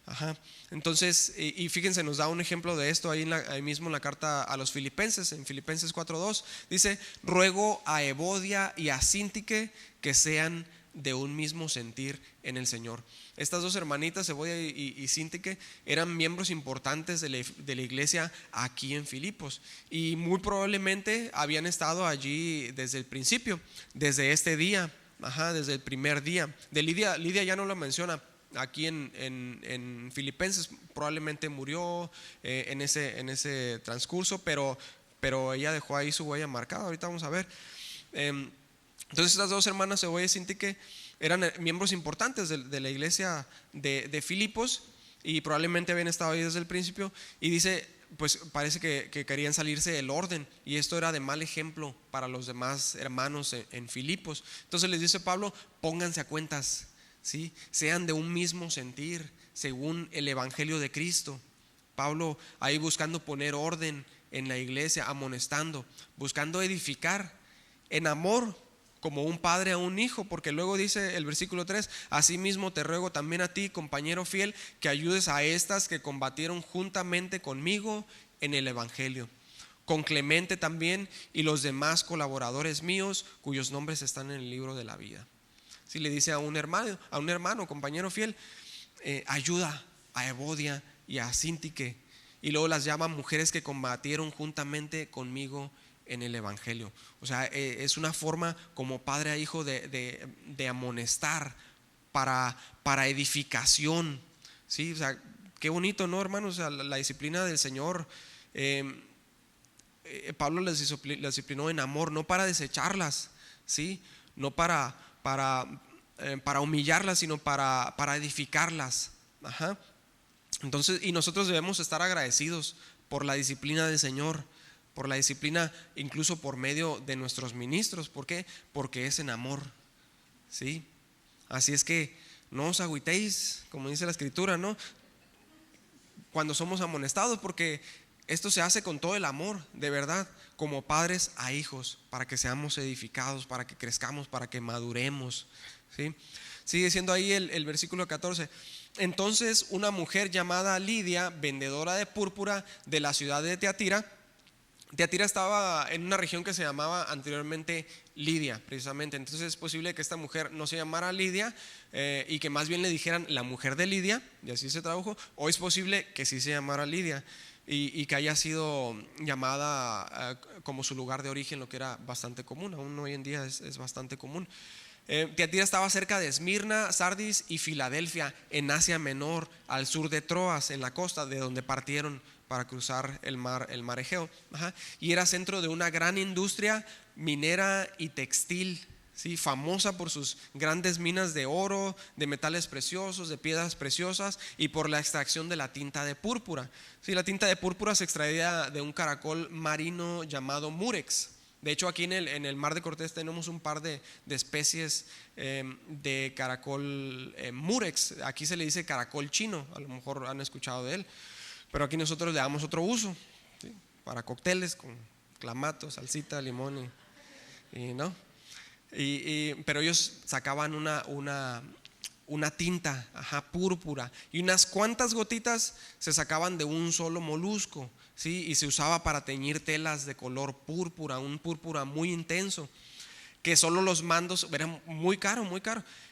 ajá. Entonces, y fíjense, nos da un ejemplo de esto ahí mismo en la carta a los Filipenses, en Filipenses 4:2, dice: ruego a Evodia y a Síntique que sean de un mismo sentir en el Señor. Estas dos hermanitas, Evodia y Síntique, eran miembros importantes de la iglesia aquí en Filipos y muy probablemente habían estado allí desde el principio, desde este día, ajá, desde el primer día. De Lidia ya no lo menciona aquí en Filipenses, probablemente murió en ese transcurso, pero ella dejó ahí su huella marcada. Ahorita vamos a ver. Entonces estas dos hermanas, Evodia y Síntique, eran miembros importantes de la iglesia de Filipos y probablemente habían estado ahí desde el principio. Y dice, pues parece que querían salirse del orden, y esto era de mal ejemplo para los demás hermanos en Filipos. Entonces les dice Pablo: pónganse a cuentas, ¿sí? Sean de un mismo sentir según el Evangelio de Cristo. Pablo ahí buscando poner orden en la iglesia, amonestando, buscando edificar en amor, como un padre a un hijo, porque luego dice el versículo 3: asimismo te ruego también a ti, compañero fiel, que ayudes a estas que combatieron juntamente conmigo en el Evangelio, con Clemente también y los demás colaboradores míos, cuyos nombres están en el libro de la vida. Si le dice a un hermano, compañero fiel, ayuda a Evodia y a Síntique, y luego las llama mujeres que combatieron juntamente conmigo en el Evangelio. O sea, es una forma como padre a hijo de amonestar para edificación, ¿sí? O sea, qué bonito, ¿no, hermanos? O sea, la disciplina del Señor, Pablo les disciplinó en amor, no para desecharlas, ¿sí? No para humillarlas, sino para edificarlas, ajá. Entonces, y nosotros debemos estar agradecidos por la disciplina del Señor, por la disciplina incluso por medio de nuestros ministros. ¿Por qué? Porque es en amor, ¿sí? Así es que no os agüitéis, como dice la Escritura, ¿no? Cuando somos amonestados, porque esto se hace con todo el amor, de verdad, como padres a hijos, para que seamos edificados, para que crezcamos, para que maduremos, ¿sí? Sigue siendo ahí el versículo 14. Entonces una mujer llamada Lidia, vendedora de púrpura de la ciudad de Tiatira estaba en una región que se llamaba anteriormente Lidia, precisamente. Entonces es posible que esta mujer no se llamara Lidia y que más bien le dijeran la mujer de Lidia, y así se tradujo. O es posible que sí se llamara Lidia y que haya sido llamada como su lugar de origen, lo que era bastante común, aún hoy en día es bastante común. Tiatira estaba cerca de Esmirna, Sardis y Filadelfia, en Asia Menor, al sur de Troas, en la costa, de donde partieron para cruzar el mar Egeo, ajá. Y era centro de una gran industria minera y textil, ¿sí? Famosa por sus grandes minas de oro, de metales preciosos, de piedras preciosas, y por la extracción de la tinta de púrpura, ¿sí? La tinta de púrpura se extraía de un caracol marino llamado murex. De hecho, aquí en el mar de Cortés tenemos un par de especies de caracol murex. Aquí se le dice caracol chino, a lo mejor han escuchado de él. pero aquí nosotros le damos otro uso, ¿sí? Para cócteles con clamato, salsita, limón y no. Pero ellos sacaban una tinta, púrpura, y unas cuantas gotitas se sacaban de un solo molusco, ¿sí? Y se usaba para teñir telas de color púrpura, un púrpura muy intenso, que solo los mandos, era muy caro,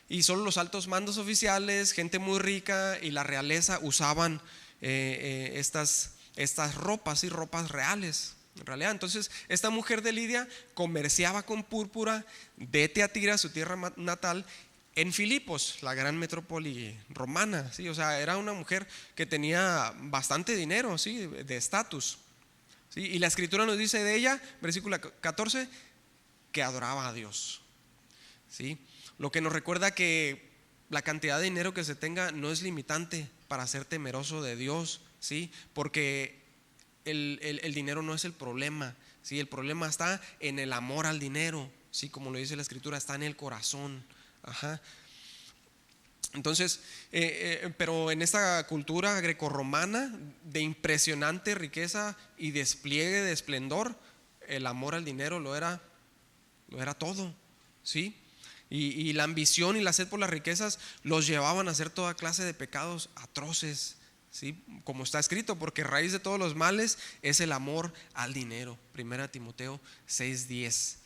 y solo los altos mandos oficiales, gente muy rica y la realeza usaban estas ropas, y ropas reales. En realidad, entonces esta mujer de Lidia comerciaba con púrpura de Teatira, su tierra natal, en Filipos, la gran metrópoli romana, ¿sí? O sea, era una mujer que tenía bastante dinero, ¿sí? De estatus, ¿sí? Y la escritura nos dice de ella, versículo 14, que adoraba a Dios, ¿sí? Lo que nos recuerda que la cantidad de dinero que se tenga no es limitante para ser temeroso de Dios, ¿sí? Porque el dinero no es el problema, ¿sí? El problema está en el amor al dinero, ¿sí? Como lo dice la escritura, está en el corazón. Entonces, pero en esta cultura grecorromana de impresionante riqueza y despliegue de esplendor, el amor al dinero lo era todo, ¿sí? Y la ambición y la sed por las riquezas los llevaban a hacer toda clase de pecados atroces, ¿sí? Como está escrito, porque raíz de todos los males es el amor al dinero. 1 Timoteo 6:10.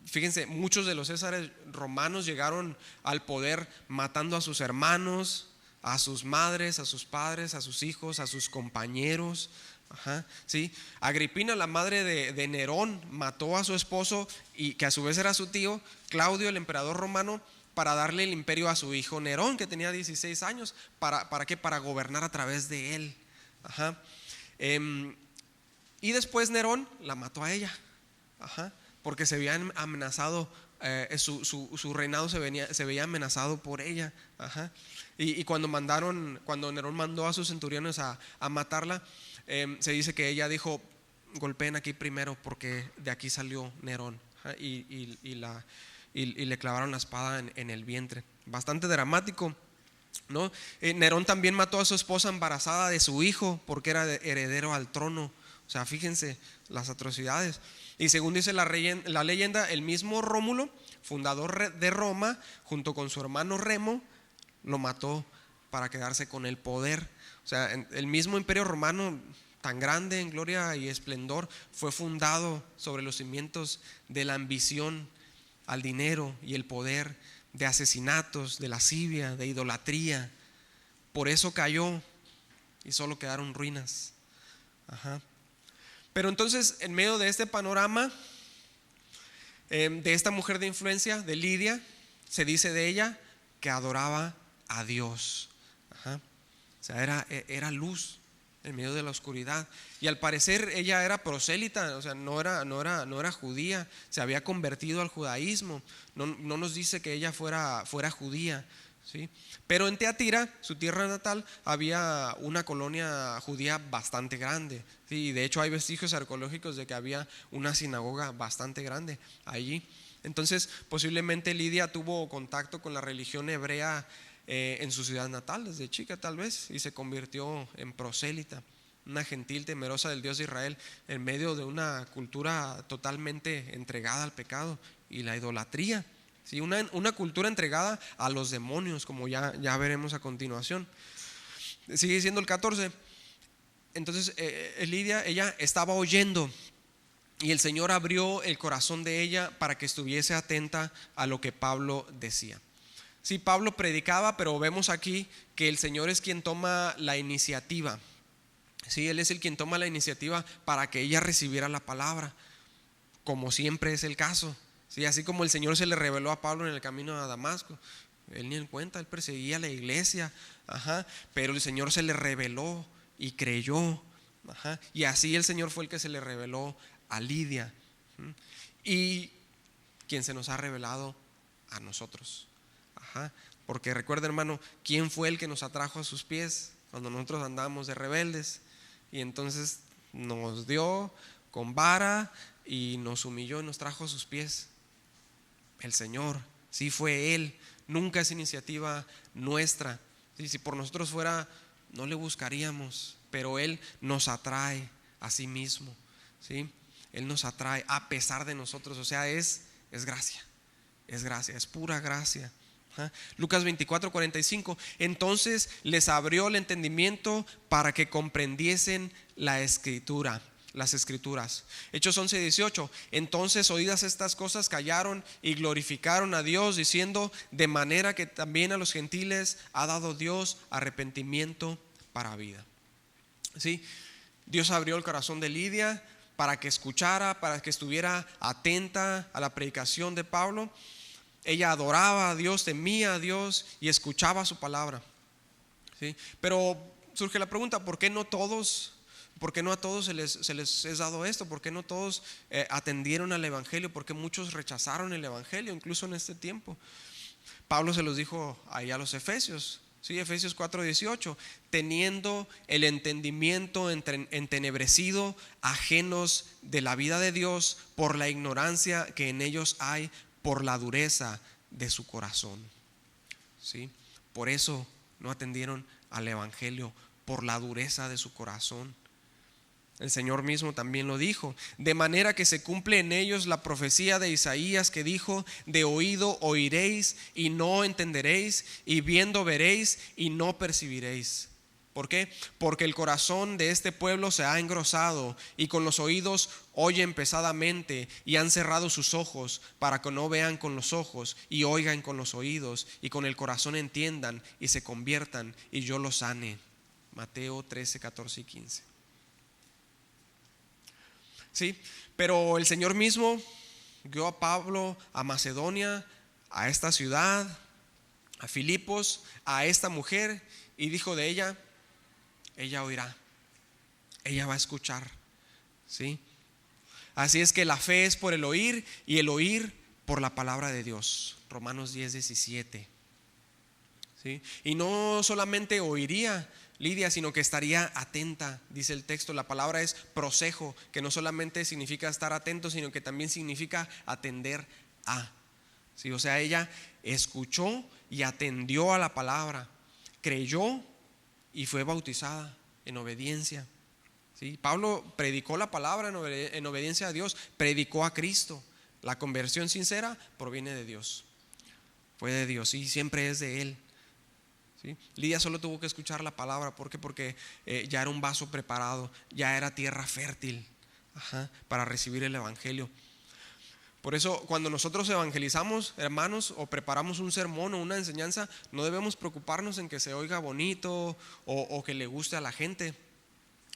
Fíjense, muchos de los césares romanos llegaron al poder matando a sus hermanos, a sus madres, a sus padres, a sus hijos, a sus compañeros. ¿Sí? Agripina, la madre de Nerón, mató a su esposo, y que a su vez era su tío, Claudio, el emperador romano, para darle el imperio a su hijo Nerón, que tenía 16 años. ¿Para qué? Para gobernar a través de él. Y después Nerón la mató a ella, porque se había amenazado, su reinado se veía amenazado por ella. Y cuando Nerón mandó a sus centuriones a matarla, se dice que ella dijo: golpeen aquí primero, porque de aquí salió Nerón. Y le clavaron la espada en el vientre. Bastante dramático, ¿no? Nerón también mató a su esposa embarazada de su hijo, porque era heredero al trono. O sea, fíjense las atrocidades. Y según dice la leyenda, el mismo Rómulo, fundador de Roma, junto con su hermano Remo, lo mató para quedarse con el poder. O sea, el mismo imperio romano, tan grande en gloria y esplendor, fue fundado sobre los cimientos de la ambición al dinero y el poder, de asesinatos, de lascivia, de idolatría. Por eso cayó y solo quedaron ruinas. Pero entonces, en medio de este panorama, de esta mujer de influencia, de Lidia, se dice de ella que adoraba a Dios. O sea, era luz en medio de la oscuridad. Y al parecer ella era prosélita, o sea, no era judía, se había convertido al judaísmo. No nos dice que ella fuera judía, ¿sí? Pero en Teatira, su tierra natal, había una colonia judía bastante grande, ¿sí? Y de hecho hay vestigios arqueológicos de que había una sinagoga bastante grande allí. Entonces posiblemente Lidia tuvo contacto con la religión hebrea en su ciudad natal desde chica, tal vez, y se convirtió en prosélita, una gentil temerosa del Dios de Israel, en medio de una cultura totalmente entregada al pecado y la idolatría, ¿sí? Una cultura entregada a los demonios, como ya veremos a continuación. Sigue siendo el 14. Entonces Lidia, ella estaba oyendo, y el Señor abrió el corazón de ella para que estuviese atenta a lo que Pablo decía. Sí, Pablo predicaba, pero vemos aquí que el Señor es quien toma la iniciativa. Sí, Él es el quien toma la iniciativa para que ella recibiera la palabra, como siempre es el caso. Sí, así como el Señor se le reveló a Pablo en el camino a Damasco, él ni en cuenta, él perseguía a la iglesia, pero el Señor se le reveló y creyó. Y así el Señor fue el que se le reveló a Lidia, y quien se nos ha revelado a nosotros. Porque recuerda, hermano, ¿quién fue el que nos atrajo a sus pies cuando nosotros andábamos de rebeldes? Y entonces nos dio con vara y nos humilló y nos trajo a sus pies. El Señor, sí, fue Él. Nunca es iniciativa nuestra. Si por nosotros fuera, no le buscaríamos. pero Él nos atrae a sí mismo, ¿sí? Él nos atrae a pesar de nosotros, o sea, es gracia, es pura gracia. Lucas 24:45, entonces les abrió el entendimiento para que comprendiesen las escrituras. Hechos 11:18, entonces oídas estas cosas callaron y glorificaron a Dios diciendo, de manera que también a los gentiles ha dado Dios arrepentimiento para vida. ¿Sí? Dios abrió el corazón de Lidia para que escuchara, para que estuviera atenta a la predicación de Pablo. Ella adoraba a Dios, temía a Dios y escuchaba su palabra, ¿sí? Pero surge la pregunta, ¿por qué no a todos se les es dado esto? ¿Por qué no todos atendieron al evangelio? ¿Por qué muchos rechazaron el evangelio incluso en este tiempo? Pablo se los dijo ahí a los Efesios, ¿sí? Efesios 4:18, teniendo el entendimiento entenebrecido, ajenos de la vida de Dios por la ignorancia que en ellos hay, por la dureza de su corazón, ¿sí? Por eso no atendieron al evangelio, por la dureza de su corazón. El Señor mismo también lo dijo, de manera que se cumple en ellos la profecía de Isaías que dijo, de oído oiréis y no entenderéis, y viendo veréis y no percibiréis. ¿Por qué? Porque el corazón de este pueblo se ha engrosado y con los oídos oyen pesadamente y han cerrado sus ojos para que no vean con los ojos y oigan con los oídos y con el corazón entiendan y se conviertan y yo los sane. Mateo 13, 14 y 15. Sí, pero el Señor mismo guió a Pablo a Macedonia, a esta ciudad, a Filipos, a esta mujer y dijo de ella, ella oirá, ella va a escuchar, ¿sí? Así es que la fe es por el oír y el oír por la palabra de Dios. Romanos 10:17, ¿sí? Y no solamente oiría Lidia, sino que estaría atenta, dice el texto. La palabra es prosejo, que no solamente significa estar atento, sino que también significa atender a, ¿sí? O sea, ella escuchó y atendió a la palabra, creyó y fue bautizada en obediencia, ¿sí? Pablo predicó la palabra en obediencia a Dios, predicó a Cristo. La conversión sincera proviene de Dios, fue de Dios y siempre es de Él, ¿sí? Lidia solo tuvo que escuchar la palabra. ¿Por qué? Porque ya era un vaso preparado, ya era tierra fértil, para recibir el evangelio. Por eso cuando nosotros evangelizamos, hermanos, o preparamos un sermón o una enseñanza, no debemos preocuparnos en que se oiga bonito o que le guste a la gente,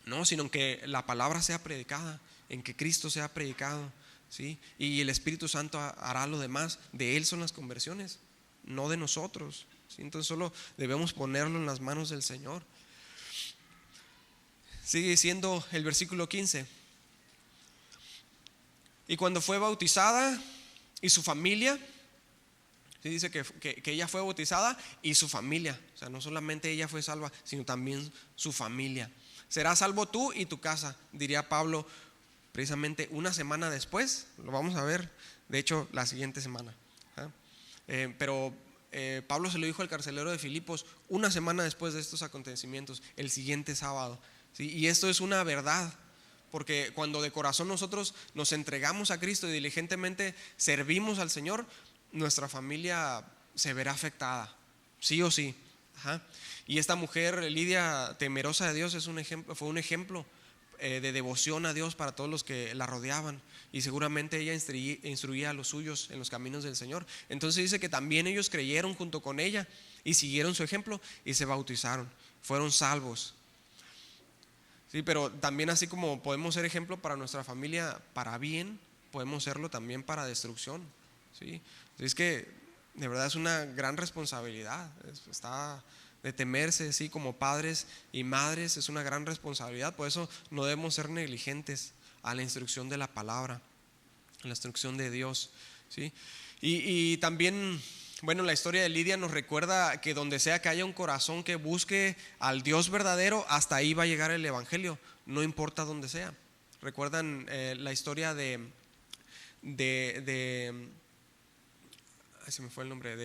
no, sino que la palabra sea predicada, en que Cristo sea predicado, ¿sí? Y el Espíritu Santo hará lo demás. De Él son las conversiones, no de nosotros, ¿sí? Entonces solo debemos ponerlo en las manos del Señor. Sigue diciendo el versículo 15. Y cuando fue bautizada y su familia, ¿sí? Dice que ella fue bautizada y su familia, o sea, no solamente ella fue salva, sino también su familia. Serás salvo tú y tu casa, diría Pablo precisamente una semana después. Lo vamos a ver, de hecho, la siguiente semana. Pero Pablo se lo dijo al carcelero de Filipos una semana después de estos acontecimientos, el siguiente sábado, ¿sí? Y esto es una verdad, porque cuando de corazón nosotros nos entregamos a Cristo y diligentemente servimos al Señor, nuestra familia se verá afectada, sí o sí. Y esta mujer, Lidia, temerosa de Dios, fue un ejemplo de devoción a Dios para todos los que la rodeaban, y seguramente ella instruía a los suyos en los caminos del Señor. Entonces dice que también ellos creyeron junto con ella y siguieron su ejemplo y se bautizaron, fueron salvos. Sí, pero también así como podemos ser ejemplo para nuestra familia para bien, podemos serlo también para destrucción, ¿sí? Es que de verdad es una gran responsabilidad, está de temerse, ¿sí? Como padres y madres es una gran responsabilidad. Por eso no debemos ser negligentes a la instrucción de la palabra, a la instrucción de Dios, ¿sí? Y también, bueno, la historia de Lidia nos recuerda que donde sea que haya un corazón que busque al Dios verdadero, hasta ahí va a llegar el evangelio, no importa dónde sea. ¿Recuerdan la historia de ay, se me fue el nombre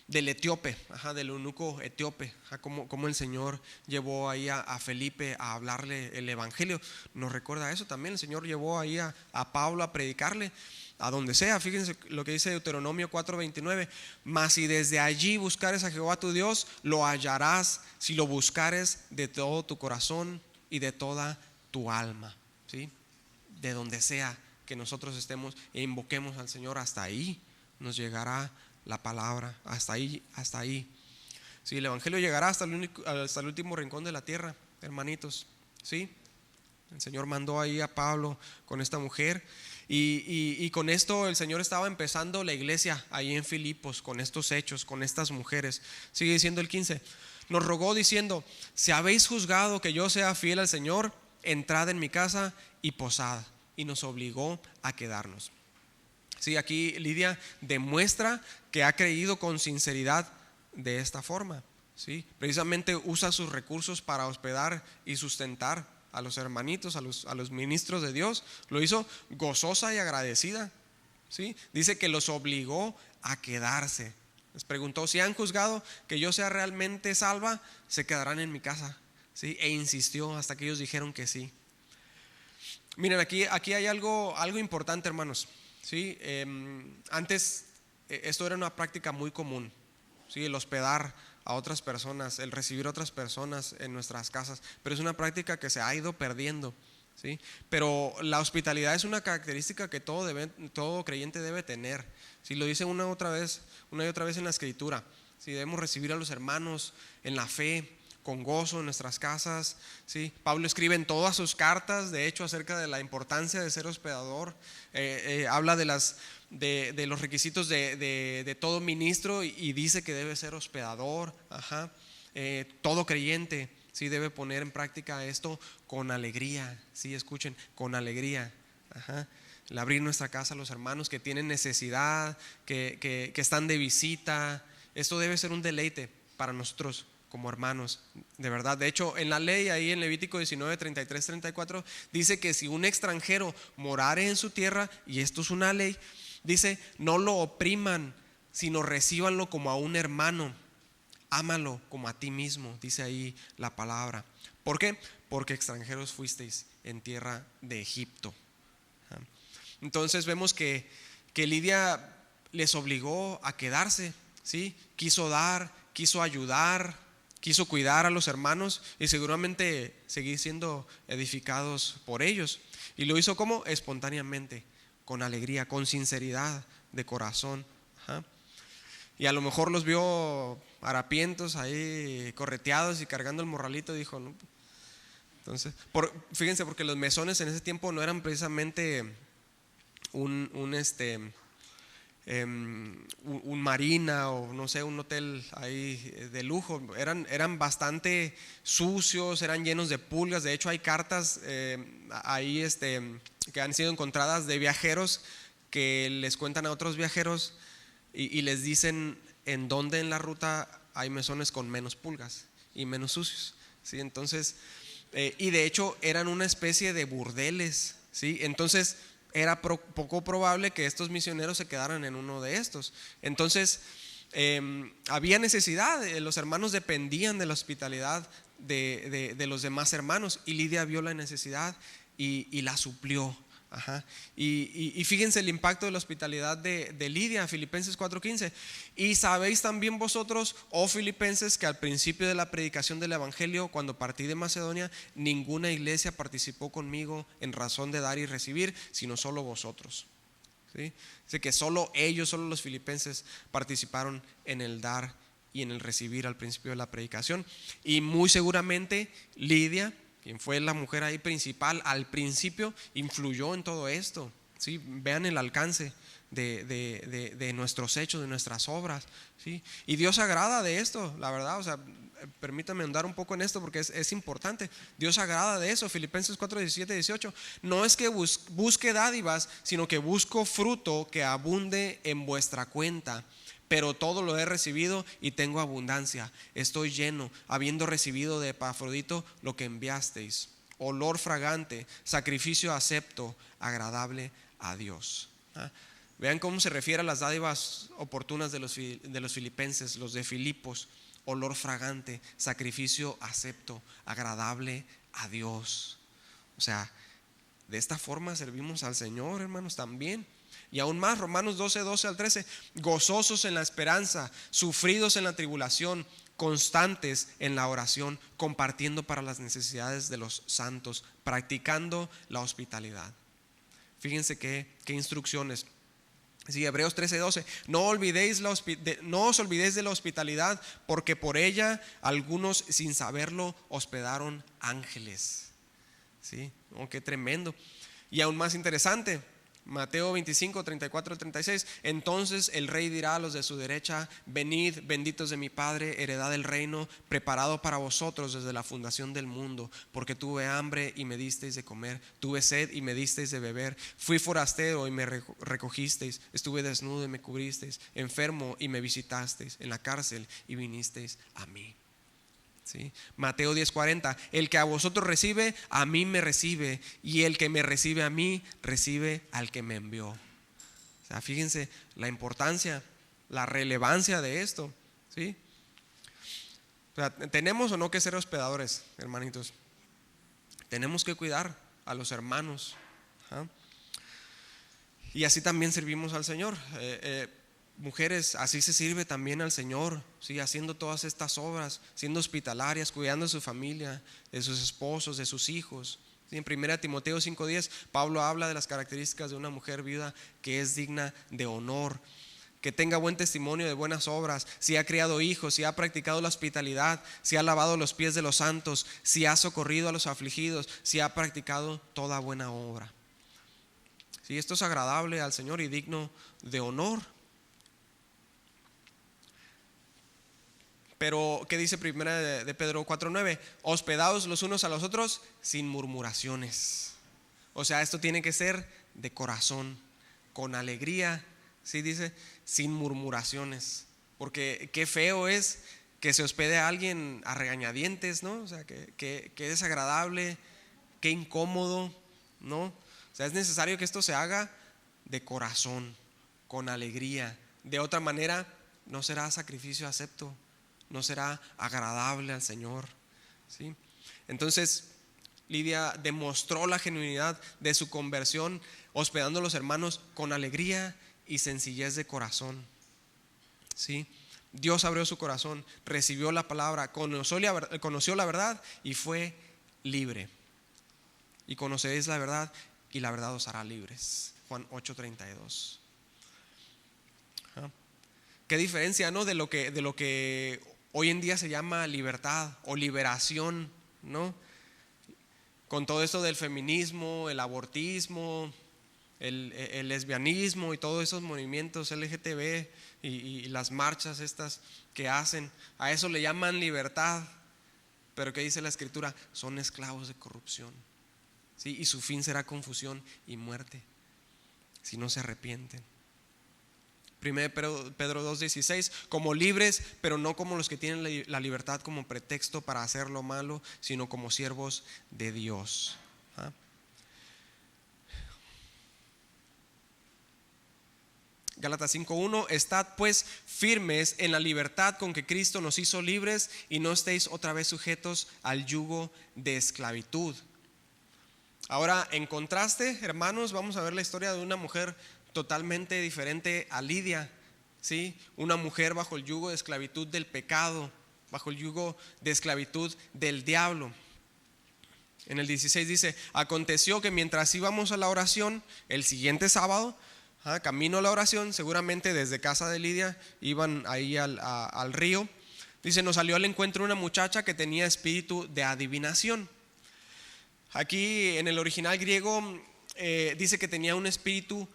del etíope, del eunuco etíope, como el Señor llevó ahí a Felipe a hablarle el evangelio. Nos recuerda eso también. El Señor llevó ahí a Pablo a predicarle a donde sea. Fíjense lo que dice Deuteronomio 4:29: mas si desde allí buscares a Jehová tu Dios, lo hallarás si lo buscares de todo tu corazón y de toda tu alma. ¿Sí? De donde sea que nosotros estemos e invoquemos al Señor, hasta ahí nos llegará la palabra, hasta ahí. Sí, el evangelio llegará hasta el último rincón de la tierra, hermanitos. Sí, el Señor mandó ahí a Pablo con esta mujer, y con esto el Señor estaba empezando la iglesia ahí en Filipos, con estos hechos, con estas mujeres. Sigue diciendo el 15: nos rogó diciendo: si habéis juzgado que yo sea fiel al Señor, entrad en mi casa y posad. Y nos obligó a quedarnos. Sí, aquí Lidia demuestra que ha creído con sinceridad de esta forma. Sí, precisamente usa sus recursos para hospedar y sustentar a los hermanitos, a los ministros de Dios. Lo hizo gozosa y agradecida. Sí, dice que los obligó a quedarse. Les preguntó: si han juzgado que yo sea realmente salva, se quedarán en mi casa. Sí, e insistió hasta que ellos dijeron que sí. Miren, aquí hay algo importante, hermanos. ¿Sí? Antes esto era una práctica muy común, ¿sí? El hospedar a otras personas, el recibir a otras personas en nuestras casas, pero es una práctica que se ha ido perdiendo, ¿sí? Pero la hospitalidad es una característica que todo creyente debe tener, ¿sí? Lo dice una y otra vez en la Escritura, ¿sí? Debemos recibir a los hermanos en la fe, con gozo en nuestras casas, ¿sí? Pablo escribe en todas sus cartas, de hecho, acerca de la importancia de ser hospedador. Habla de los requisitos de todo ministro, y dice que debe ser hospedador. Todo creyente, ¿sí? Debe poner en práctica esto con alegría, ¿sí? Escuchen, con alegría. El abrir nuestra casa a los hermanos que tienen necesidad, que están de visita. Esto debe ser un deleite para nosotros como hermanos, de verdad. De hecho, en la ley, ahí en Levítico 19, 33, 34, dice que si un extranjero morare en su tierra, y esto es una ley, dice: no lo opriman, sino recíbanlo como a un hermano, ámalo como a ti mismo, dice ahí la palabra. ¿Por qué? Porque extranjeros fuisteis en tierra de Egipto. Entonces vemos que Lidia les obligó a quedarse, ¿sí? Quiso dar, quiso ayudar, quiso cuidar a los hermanos, y seguramente seguir siendo edificados por ellos. Y lo hizo como espontáneamente, con alegría, con sinceridad de corazón. Y a lo mejor los vio harapientos ahí, correteados y cargando el morralito, dijo, ¿no? Entonces, fíjense, porque los mesones en ese tiempo no eran precisamente un marina, o no sé, un hotel ahí de lujo. Eran bastante sucios, eran llenos de pulgas. De hecho, hay cartas ahí que han sido encontradas de viajeros que les cuentan a otros viajeros y les dicen en dónde en la ruta hay mesones con menos pulgas y menos sucios, ¿sí? Entonces, y de hecho eran una especie de burdeles, ¿sí? Entonces era poco probable que estos misioneros se quedaran en uno de estos. Entonces había necesidad, los hermanos dependían de la hospitalidad de los demás hermanos, y Lidia vio la necesidad y la suplió. Y fíjense el impacto de la hospitalidad de Lidia. Filipenses 4:15: y sabéis también vosotros, oh filipenses, que al principio de la predicación del evangelio, cuando partí de Macedonia, ninguna iglesia participó conmigo en razón de dar y recibir, sino solo vosotros, ¿sí? Así que solo los filipenses participaron en el dar y en el recibir al principio de la predicación. Y muy seguramente Lidia, quien fue la mujer ahí principal al principio, influyó en todo esto, ¿sí? Vean el alcance de nuestros hechos, de nuestras obras, ¿sí? Y Dios se agrada de esto, la verdad. O sea, permítanme andar un poco en esto porque es importante. Dios se agrada de eso. Filipenses 4, 17, 18: no es que busque dádivas, sino que busco fruto que abunde en vuestra cuenta. Pero todo lo he recibido y tengo abundancia. Estoy lleno, habiendo recibido de Epafrodito lo que enviasteis, olor fragante, sacrificio acepto, agradable a Dios. Vean cómo se refiere a las dádivas oportunas de los filipenses, los de Filipos: olor fragante, sacrificio acepto, agradable a Dios. O sea, de esta forma servimos al Señor, hermanos, también. Y aún más, Romanos 12 al 13: gozosos en la esperanza, sufridos en la tribulación, constantes en la oración, compartiendo para las necesidades de los santos, practicando la hospitalidad. Fíjense qué instrucciones. Sí, Hebreos 13:12: no os olvidéis de la hospitalidad, porque por ella algunos sin saberlo hospedaron ángeles. Sí, oh, qué tremendo. Y aún más interesante, Mateo 25, 34 al 36: entonces el rey dirá a los de su derecha: venid, benditos de mi Padre, heredad del reino preparado para vosotros desde la fundación del mundo, porque tuve hambre y me disteis de comer, tuve sed y me disteis de beber, fui forastero y me recogisteis, estuve desnudo y me cubristeis, enfermo y me visitasteis, en la cárcel y vinisteis a mí. ¿Sí? Mateo 10:40: el que a vosotros recibe, a mí me recibe, y el que me recibe a mí, recibe al que me envió. O sea, fíjense la importancia, la relevancia de esto, ¿sí? O sea, tenemos o no que ser hospedadores, hermanitos. Tenemos que cuidar a los hermanos, ¿ah? Y así también servimos al Señor. Mujeres, así se sirve también al Señor, ¿sí? Haciendo todas estas obras, siendo hospitalarias, cuidando de su familia, de sus esposos, de sus hijos. ¿Sí? En 1 Timoteo 5:10, Pablo habla de las características de una mujer viuda que es digna de honor, que tenga buen testimonio de buenas obras, si ha criado hijos, si ha practicado la hospitalidad, si ha lavado los pies de los santos, si ha socorrido a los afligidos, si ha practicado toda buena obra. ¿Sí? Esto es agradable al Señor y digno de honor. Pero, ¿qué dice 1 de Pedro 4:9? Hospedaos los unos a los otros sin murmuraciones. O sea, esto tiene que ser de corazón, con alegría. ¿Sí? Dice, sin murmuraciones. Porque qué feo es que se hospede a alguien a regañadientes, ¿no? O sea, que desagradable, qué incómodo, ¿no? O sea, es necesario que esto se haga de corazón, con alegría. De otra manera, no será sacrificio acepto, no será agradable al Señor, ¿sí? Entonces Lidia demostró la genuinidad de su conversión, hospedando a los hermanos con alegría y sencillez de corazón, ¿sí? Dios abrió su corazón, recibió la palabra, conoció la verdad y fue libre. Y conoceréis la verdad y la verdad os hará libres. Juan 8:32. Qué diferencia, ¿no? De lo que hoy en día se llama libertad o liberación, ¿no? Con todo esto del feminismo, el abortismo, el lesbianismo y todos esos movimientos LGTB y las marchas estas que hacen, a eso le llaman libertad. Pero ¿qué dice la Escritura? Son esclavos de corrupción, ¿sí? Y su fin será confusión y muerte si no se arrepienten. 1 Pedro 2:16: como libres, pero no como los que tienen la libertad como pretexto para hacer lo malo, sino como siervos de Dios. ¿Ah? Gálatas 5:1: estad pues firmes en la libertad con que Cristo nos hizo libres, y no estéis otra vez sujetos al yugo de esclavitud. Ahora, en contraste, hermanos, vamos a ver la historia de una mujer totalmente diferente a Lidia, ¿sí? Una mujer bajo el yugo de esclavitud del pecado, bajo el yugo de esclavitud del diablo. En el 16 dice: aconteció que mientras íbamos a la oración el siguiente sábado, camino a la oración, seguramente desde casa de Lidia iban ahí al río, dice, nos salió al encuentro una muchacha que tenía espíritu de adivinación. Aquí en el original griego dice que tenía un espíritu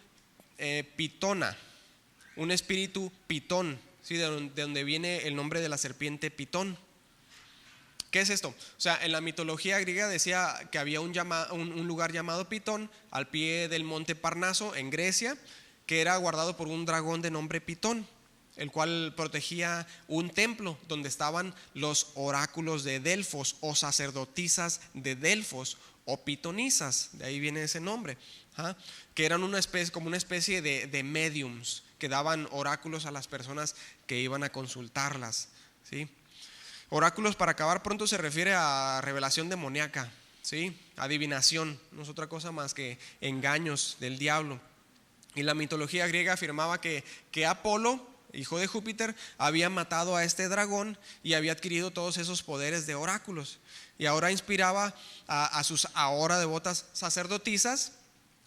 pitona, un espíritu pitón, ¿sí? De donde viene el nombre de la serpiente Pitón. ¿Qué es esto? O sea, en la mitología griega decía que había un lugar llamado Pitón al pie del monte Parnaso en Grecia, que era guardado por un dragón de nombre Pitón, el cual protegía un templo donde estaban los oráculos de Delfos o sacerdotisas de Delfos o pitonisas, de ahí viene ese nombre, que eran como una especie de mediums que daban oráculos a las personas que iban a consultarlas, ¿sí? Oráculos, para acabar pronto, se refiere a revelación demoníaca, ¿sí? Adivinación, no es otra cosa más que engaños del diablo. Y la mitología griega afirmaba que Apolo, hijo de Júpiter, había matado a este dragón y había adquirido todos esos poderes de oráculos. Y ahora inspiraba a sus ahora devotas sacerdotisas,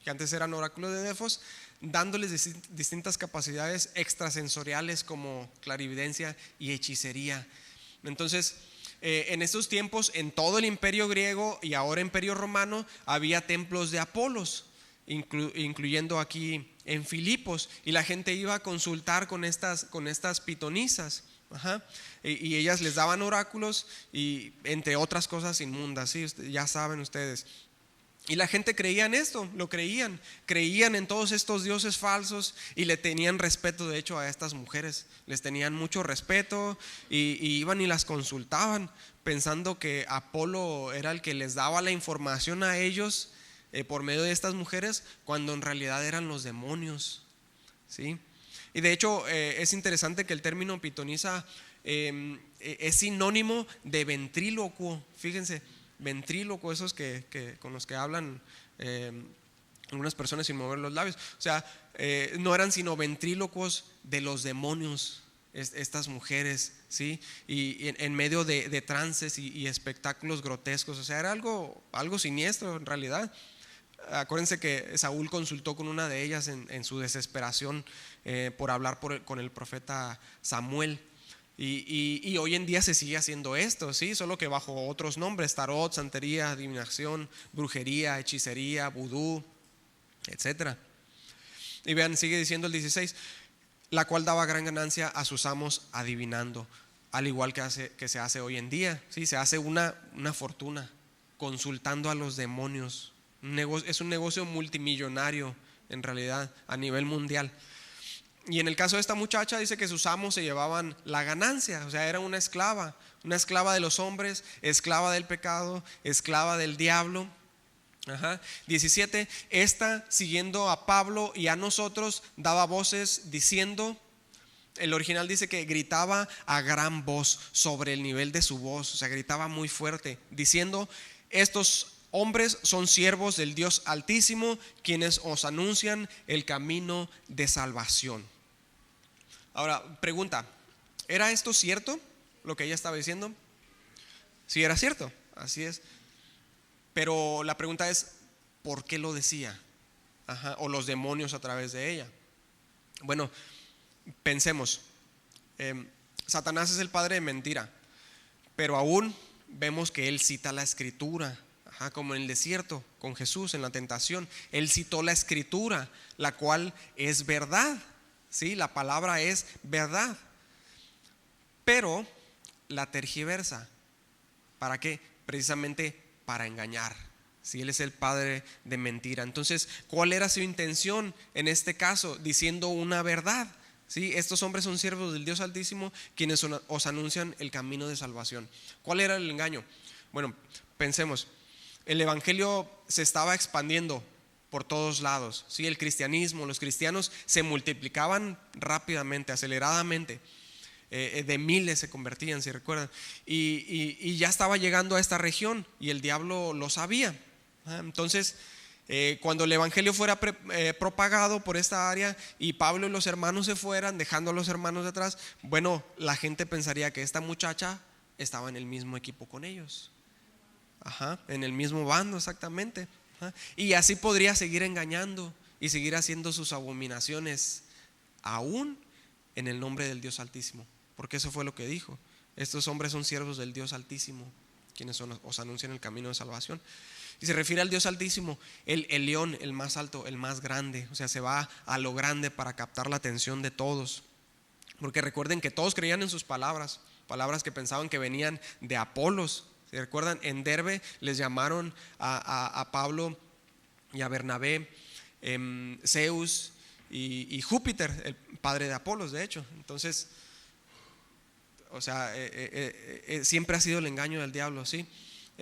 que antes eran oráculos de Delfos, dándoles distintas capacidades extrasensoriales como clarividencia y hechicería. Entonces, en estos tiempos, en todo el imperio griego y ahora imperio romano, había templos de Apolos, incluyendo aquí en Filipos, y la gente iba a consultar con estas pitonisas, y ellas les daban oráculos y entre otras cosas inmundas, ¿sí? Ya saben ustedes. Y la gente creía en esto, creían en todos estos dioses falsos y le tenían respeto, de hecho, a estas mujeres. Les tenían mucho respeto y iban y las consultaban pensando que Apolo era el que les daba la información a ellos por medio de estas mujeres, cuando en realidad eran los demonios, ¿sí? Y de hecho es interesante que el término pitonisa es sinónimo de ventrílocuo. Fíjense, ventríloco, esos que con los que hablan algunas personas sin mover los labios. O sea, no eran sino ventrílocos de los demonios, estas mujeres, ¿sí? Y en medio de trances y espectáculos grotescos. O sea, era algo siniestro en realidad. Acuérdense que Saúl consultó con una de ellas en su desesperación por hablar con el profeta Samuel. Y hoy en día se sigue haciendo esto, ¿sí? Solo que bajo otros nombres: tarot, santería, adivinación, brujería, hechicería, vudú, etc. Y vean, sigue diciendo el 16: la cual daba gran ganancia a sus amos adivinando, al igual que se hace hoy en día, ¿sí? Se hace una fortuna consultando a los demonios. Es un negocio multimillonario en realidad a nivel mundial. Y en el caso de esta muchacha dice que sus amos se llevaban la ganancia, o sea, era una esclava de los hombres, esclava del pecado, esclava del diablo. 17, esta, siguiendo a Pablo y a nosotros, daba voces diciendo, el original dice que gritaba a gran voz, sobre el nivel de su voz, o sea, gritaba muy fuerte, diciendo: estos hombres son siervos del Dios Altísimo, quienes os anuncian el camino de salvación. Ahora, pregunta: ¿era esto cierto lo que ella estaba diciendo? Sí, era cierto, así es. Pero la pregunta es, ¿por qué lo decía? O los demonios a través de ella. Bueno, pensemos. Satanás es el padre de mentira, pero aún vemos que él cita la escritura. Como en el desierto con Jesús en la tentación, él citó la escritura, la cual es verdad, ¿sí? La palabra es verdad, pero la tergiversa. ¿Para qué? Precisamente para engañar. Si él es el padre de mentira, entonces, ¿cuál era su intención en este caso? Diciendo una verdad, ¿sí? Estos hombres son siervos del Dios Altísimo, quienes os anuncian el camino de salvación. ¿Cuál era el engaño? Bueno, pensemos. El evangelio se estaba expandiendo por todos lados, ¿sí? El cristianismo, los cristianos se multiplicaban rápidamente, aceleradamente. De miles se convertían, si recuerdan, y ya estaba llegando a esta región y el diablo lo sabía. Entonces, cuando el evangelio fuera propagado por esta área y Pablo y los hermanos se fueran, dejando a los hermanos detrás, bueno, la gente pensaría que esta muchacha estaba en el mismo equipo con ellos. En el mismo bando, exactamente. Y así podría seguir engañando y seguir haciendo sus abominaciones, aún en el nombre del Dios Altísimo, porque eso fue lo que dijo: estos hombres son siervos del Dios Altísimo, quienes os anuncian el camino de salvación. Y se refiere al Dios Altísimo, el león, el más alto, el más grande. O sea, se va a lo grande para captar la atención de todos, porque recuerden que todos creían en sus palabras que pensaban que venían de Apolos. ¿Se recuerdan? En Derbe les llamaron a Pablo y a Bernabé Zeus y Júpiter, el padre de Apolos, de hecho. Entonces, o sea, siempre ha sido el engaño del diablo, ¿sí?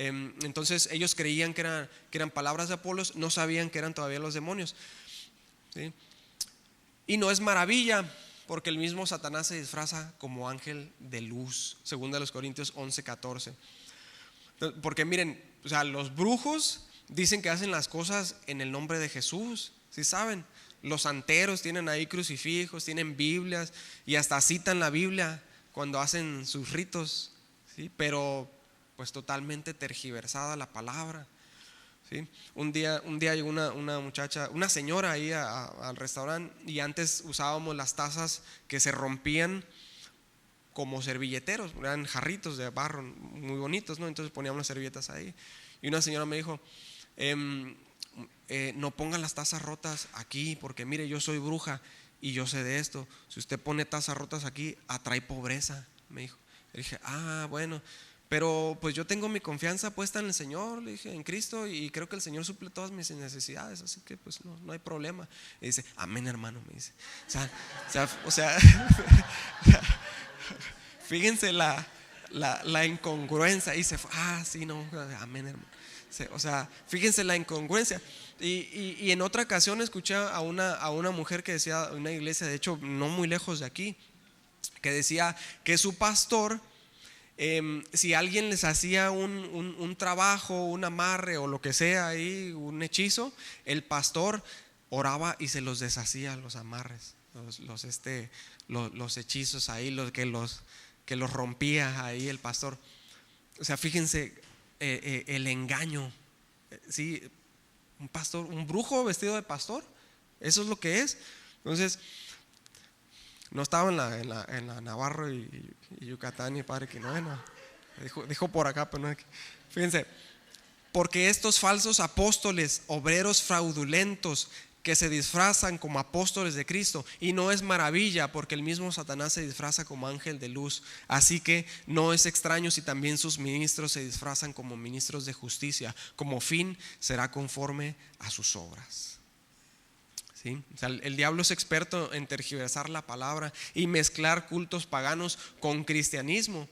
Entonces ellos creían que eran palabras de Apolos, no sabían que eran todavía los demonios, ¿sí? Y no es maravilla, porque el mismo Satanás se disfraza como ángel de luz, según de los Corintios 11:14. Porque miren, o sea, los brujos dicen que hacen las cosas en el nombre de Jesús, ¿sí saben? Los santeros tienen ahí crucifijos, tienen Biblias y hasta citan la Biblia cuando hacen sus ritos, ¿sí? Pero pues totalmente tergiversada la palabra, ¿sí? Un día llegó una muchacha, una señora ahí al restaurante, y antes usábamos las tazas que se rompían como servilleteros, eran jarritos de barro muy bonitos, ¿no? Entonces poníamos las servilletas ahí. Y una señora me dijo, no pongan las tazas rotas aquí, porque mire, yo soy bruja y yo sé de esto. Si usted pone tazas rotas aquí, atrae pobreza, me dijo. Le dije, bueno, pero pues yo tengo mi confianza puesta en el Señor, le dije, en Cristo, y creo que el Señor suple todas mis necesidades, así que pues no hay problema. Y dice, amén, hermano, me dice. O sea fíjense la incongruencia. Y se fue, sí, no, amén, hermano. O sea, fíjense la incongruencia. Y en otra ocasión escuché a una mujer que decía, una iglesia, de hecho no muy lejos de aquí, que decía que su pastor, si alguien les hacía un trabajo, un amarre o lo que sea ahí, un hechizo, el pastor oraba y se los deshacía, los amarres, los hechizos ahí, que los rompía ahí el pastor. O sea, fíjense el engaño, ¿sí? Un pastor, un brujo vestido de pastor, eso es lo que es. Entonces, no estaba en la Navarro y Yucatán y padre que no, dijo por acá, pero no. Fíjense, porque estos falsos apóstoles, obreros fraudulentos, que se disfrazan como apóstoles de Cristo, y no es maravilla, porque el mismo Satanás se disfraza como ángel de luz. Así que no es extraño si también sus ministros se disfrazan como ministros de justicia, como fin será conforme a sus obras. ¿Sí? O sea, el diablo es experto en tergiversar la palabra y mezclar cultos paganos con cristianismo.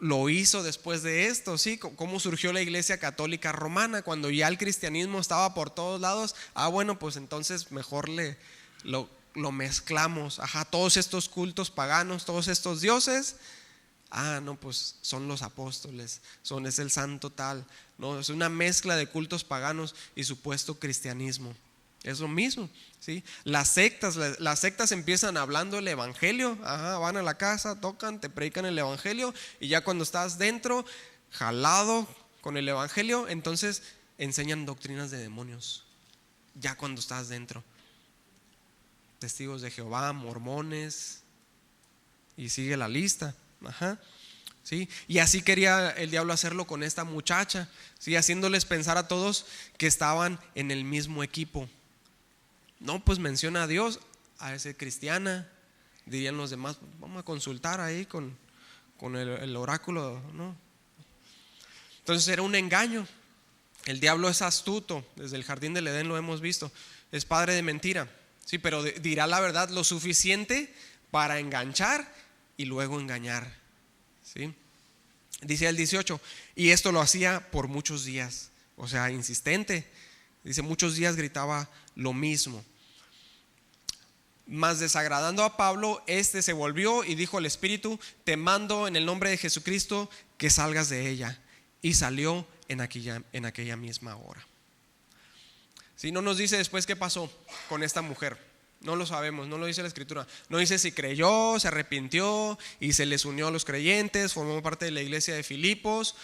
Lo hizo después de esto, ¿sí? ¿Cómo surgió la iglesia católica romana? Cuando ya el cristianismo estaba por todos lados. Bueno, pues entonces mejor lo mezclamos. Todos estos cultos paganos, todos estos dioses, no, pues son los apóstoles, es el santo tal. No, es una mezcla de cultos paganos y supuesto cristianismo. Es lo mismo, ¿sí? Las sectas empiezan hablando el evangelio, van a la casa, tocan, te predican el evangelio, y ya cuando estás dentro, jalado con el evangelio, entonces enseñan doctrinas de demonios. Ya cuando estás dentro, testigos de Jehová, mormones, y sigue la lista. ¿Sí? Y así quería el diablo hacerlo con esta muchacha, ¿sí? Haciéndoles pensar a todos que estaban en el mismo equipo. No, pues menciona a Dios, a ese cristiana, dirían los demás, vamos a consultar ahí con el oráculo, ¿no? Entonces era un engaño. El diablo es astuto, desde el jardín del Edén lo hemos visto, es padre de mentira, sí, pero dirá la verdad lo suficiente para enganchar y luego engañar, ¿sí? Dice el 18, y esto lo hacía por muchos días, o sea, insistente. Dice, muchos días gritaba lo mismo. Mas desagradando a Pablo, se volvió y dijo al espíritu, te mando en el nombre de Jesucristo que salgas de ella. Y salió en aquella misma hora. Si no nos dice después qué pasó con esta mujer, no lo sabemos, no lo dice la escritura. No dice si creyó, se arrepintió y se les unió a los creyentes, formó parte de la iglesia de Filipos,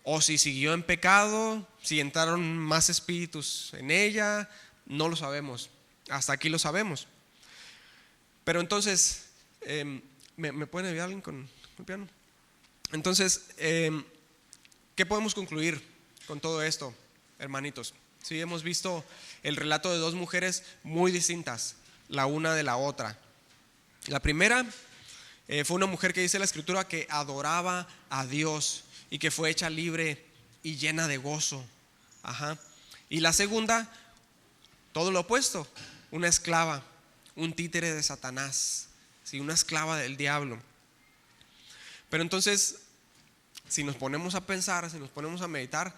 o si siguió en pecado, si entraron más espíritus en ella. No lo sabemos, hasta aquí lo sabemos. Pero entonces, ¿me pueden ayudar alguien con el piano? Entonces, ¿qué podemos concluir con todo esto, hermanitos? Sí, hemos visto el relato de dos mujeres muy distintas, la una de la otra. La primera fue una mujer que dice la escritura que adoraba a Dios y que fue hecha libre y llena de gozo. Y la segunda, todo lo opuesto, una esclava, un títere de Satanás, ¿sí? Una esclava del diablo. Pero entonces, si nos ponemos a pensar, si nos ponemos a meditar,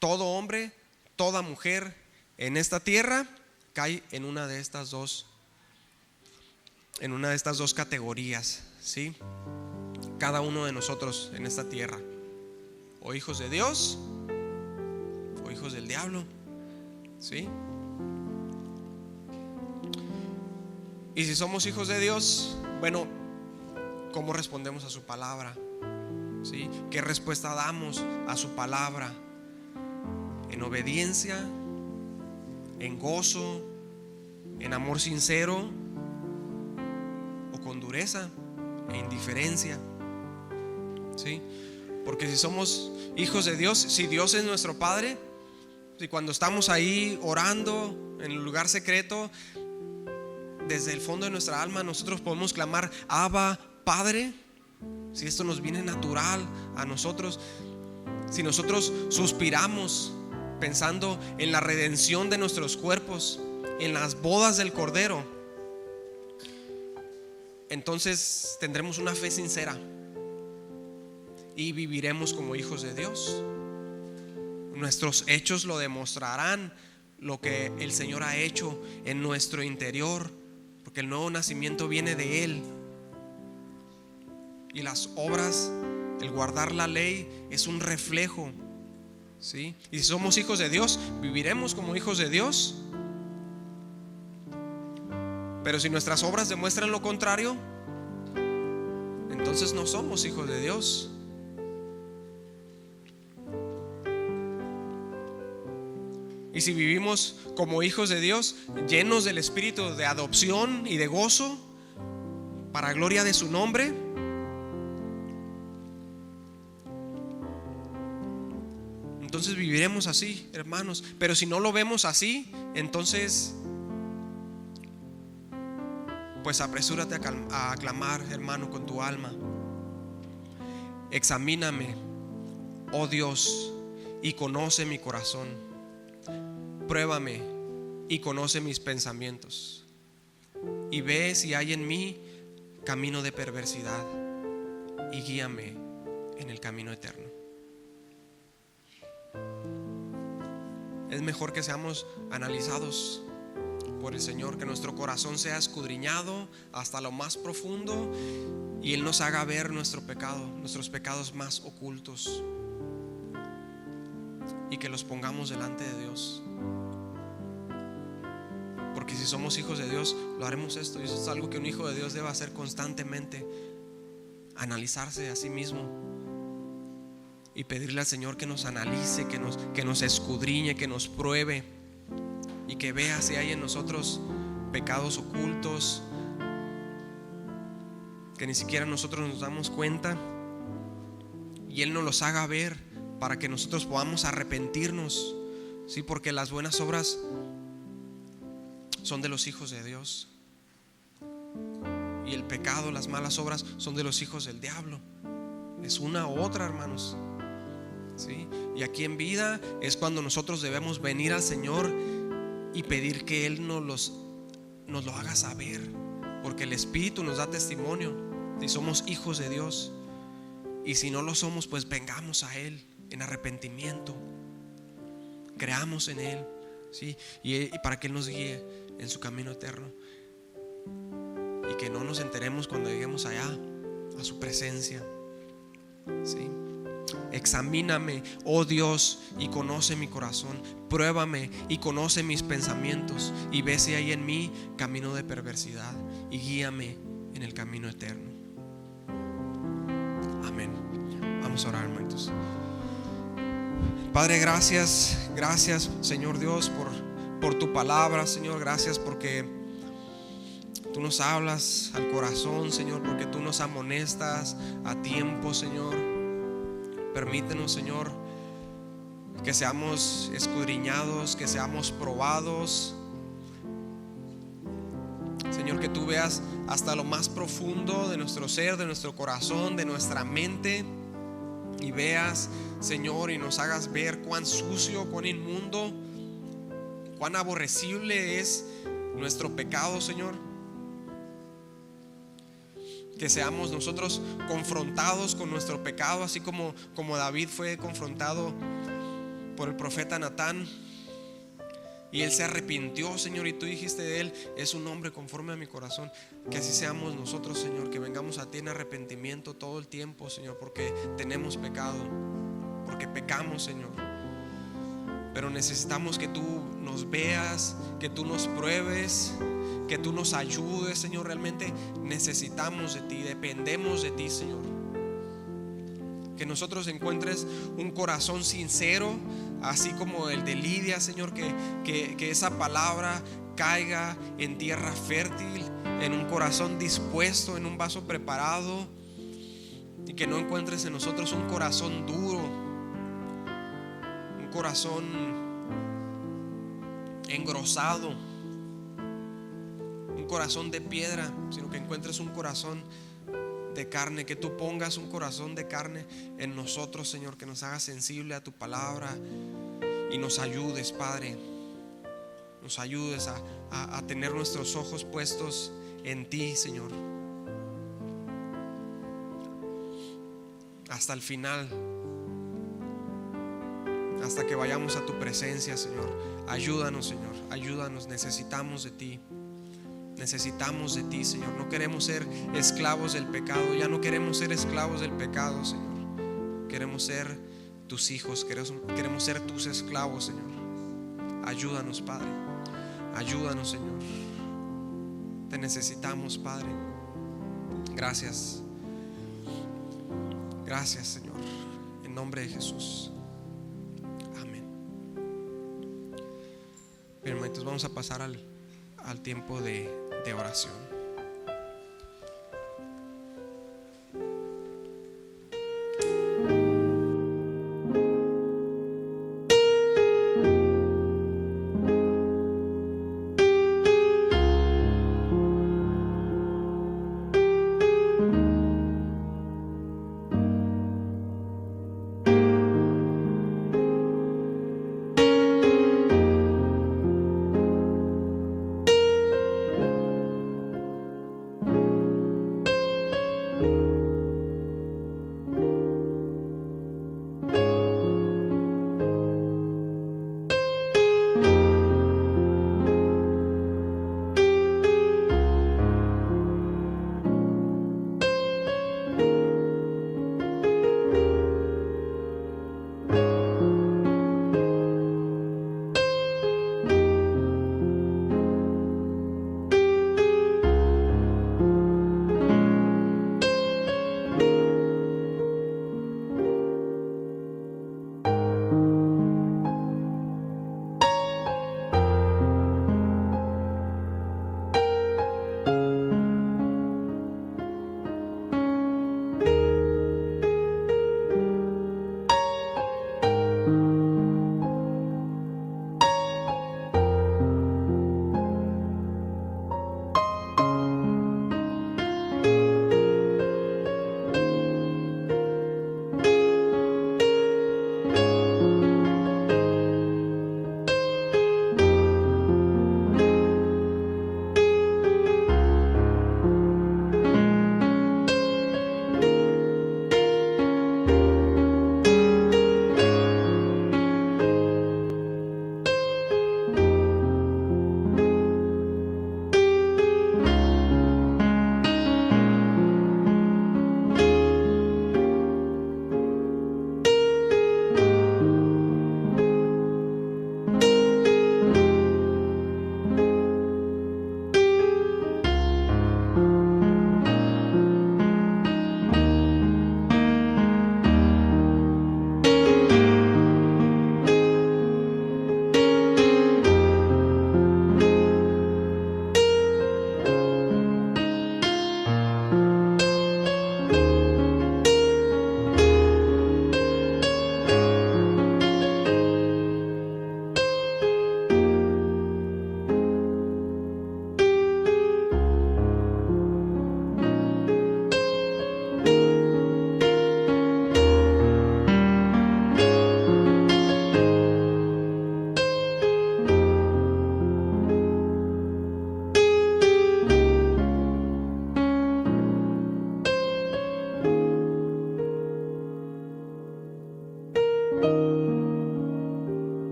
todo hombre, toda mujer en esta tierra cae en una de estas dos categorías, ¿sí? Cada uno de nosotros en esta tierra, o hijos de Dios o hijos del diablo, ¿sí? Y si somos hijos de Dios, bueno, ¿cómo respondemos a su palabra? ¿Sí? ¿Qué respuesta damos a su palabra? ¿En obediencia? ¿En gozo? ¿En amor sincero? ¿O con dureza e indiferencia? ¿Sí? Porque si somos hijos de Dios, si Dios es nuestro Padre, si cuando estamos ahí orando en el lugar secreto, desde el fondo de nuestra alma nosotros podemos clamar: Abba, Padre. Si esto nos viene natural a nosotros, si nosotros suspiramos pensando en la redención de nuestros cuerpos, en las bodas del Cordero, entonces tendremos una fe sincera y viviremos como hijos de Dios. Nuestros hechos lo demostrarán, lo que el Señor ha hecho en nuestro interior, porque el nuevo nacimiento viene de Él. Y las obras, el guardar la ley, es un reflejo, ¿sí? Y si somos hijos de Dios, viviremos como hijos de Dios. Pero si nuestras obras demuestran lo contrario, entonces no somos hijos de Dios. Y si vivimos como hijos de Dios, llenos del espíritu de adopción y de gozo, para gloria de su nombre, entonces viviremos así, hermanos. Pero si no lo vemos así, entonces pues apresúrate a clamar, hermano, con tu alma: examíname, oh Dios, y conoce mi corazón. Pruébame y conoce mis pensamientos, y ve si hay en mí camino de perversidad, y guíame en el camino eterno. Es mejor que seamos analizados por el Señor, que nuestro corazón sea escudriñado hasta lo más profundo y Él nos haga ver nuestro pecado, nuestros pecados más ocultos, y que los pongamos delante de Dios. Porque si somos hijos de Dios, lo haremos esto, y eso es algo que un hijo de Dios debe hacer constantemente: analizarse a sí mismo y pedirle al Señor que nos analice, que nos escudriñe, que nos pruebe, y que vea si hay en nosotros pecados ocultos que ni siquiera nosotros nos damos cuenta, y Él nos los haga ver para que nosotros podamos arrepentirnos, ¿sí? Porque las buenas obras son de los hijos de Dios, y el pecado, las malas obras, son de los hijos del diablo. Es una u otra, hermanos, ¿sí? Y aquí en vida es cuando nosotros debemos venir al Señor y pedir que Él nos lo haga saber, porque el Espíritu nos da testimonio si somos hijos de Dios. Y si no lo somos, pues vengamos a Él en arrepentimiento, creamos en Él, ¿sí? Y para que Él nos guíe en su camino eterno, y que no nos enteremos cuando lleguemos allá a su presencia, ¿sí? Examíname, oh Dios, y conoce mi corazón. Pruébame y conoce mis pensamientos, y ve si hay en mí camino de perversidad, y guíame en el camino eterno. Amén. Vamos a orar, hermanos. Padre, gracias, Señor Dios, por tu palabra, Señor. Gracias porque tú nos hablas al corazón, Señor, porque tú nos amonestas a tiempo, Señor. Permítenos, Señor, que seamos escudriñados, que seamos probados, Señor, que tú veas hasta lo más profundo de nuestro ser, de nuestro corazón, de nuestra mente, y veas, Señor, y nos hagas ver cuán sucio, cuán inmundo, cuán aborrecible es nuestro pecado, Señor. Que seamos nosotros confrontados con nuestro pecado, así como David fue confrontado por el profeta Natán, y él se arrepintió, Señor, y tú dijiste de él: es un hombre conforme a mi corazón. Que así seamos nosotros, Señor, que vengamos a ti en arrepentimiento todo el tiempo, Señor, porque tenemos pecado, porque pecamos, Señor. Pero necesitamos que tú nos veas, que tú nos pruebes, que tú nos ayudes, Señor. Realmente necesitamos de ti, dependemos de ti, Señor. Que nosotros encuentres un corazón sincero, así como el de Lidia, Señor. Que esa palabra caiga en tierra fértil, en un corazón dispuesto, en un vaso preparado. Y que no encuentres en nosotros un corazón duro, un corazón engrosado, un corazón de piedra, sino que encuentres un corazón de carne. Que tú pongas un corazón de carne en nosotros, Señor, que nos haga sensible a tu palabra y nos ayudes, Padre. Nos ayudes a tener nuestros ojos puestos en ti, Señor, hasta el final, hasta que vayamos a tu presencia, Señor. Ayúdanos, Señor, ayúdanos. Necesitamos de ti. Necesitamos de ti, Señor. No queremos ser esclavos del pecado. Ya no queremos ser esclavos del pecado, Señor. Queremos ser tus hijos. Queremos ser tus esclavos, Señor. Ayúdanos, Padre. Ayúdanos, Señor. Te necesitamos, Padre. Gracias. Gracias, Señor. En nombre de Jesús. Amén. Bien, hermanitos, vamos a pasar al tiempo de oración.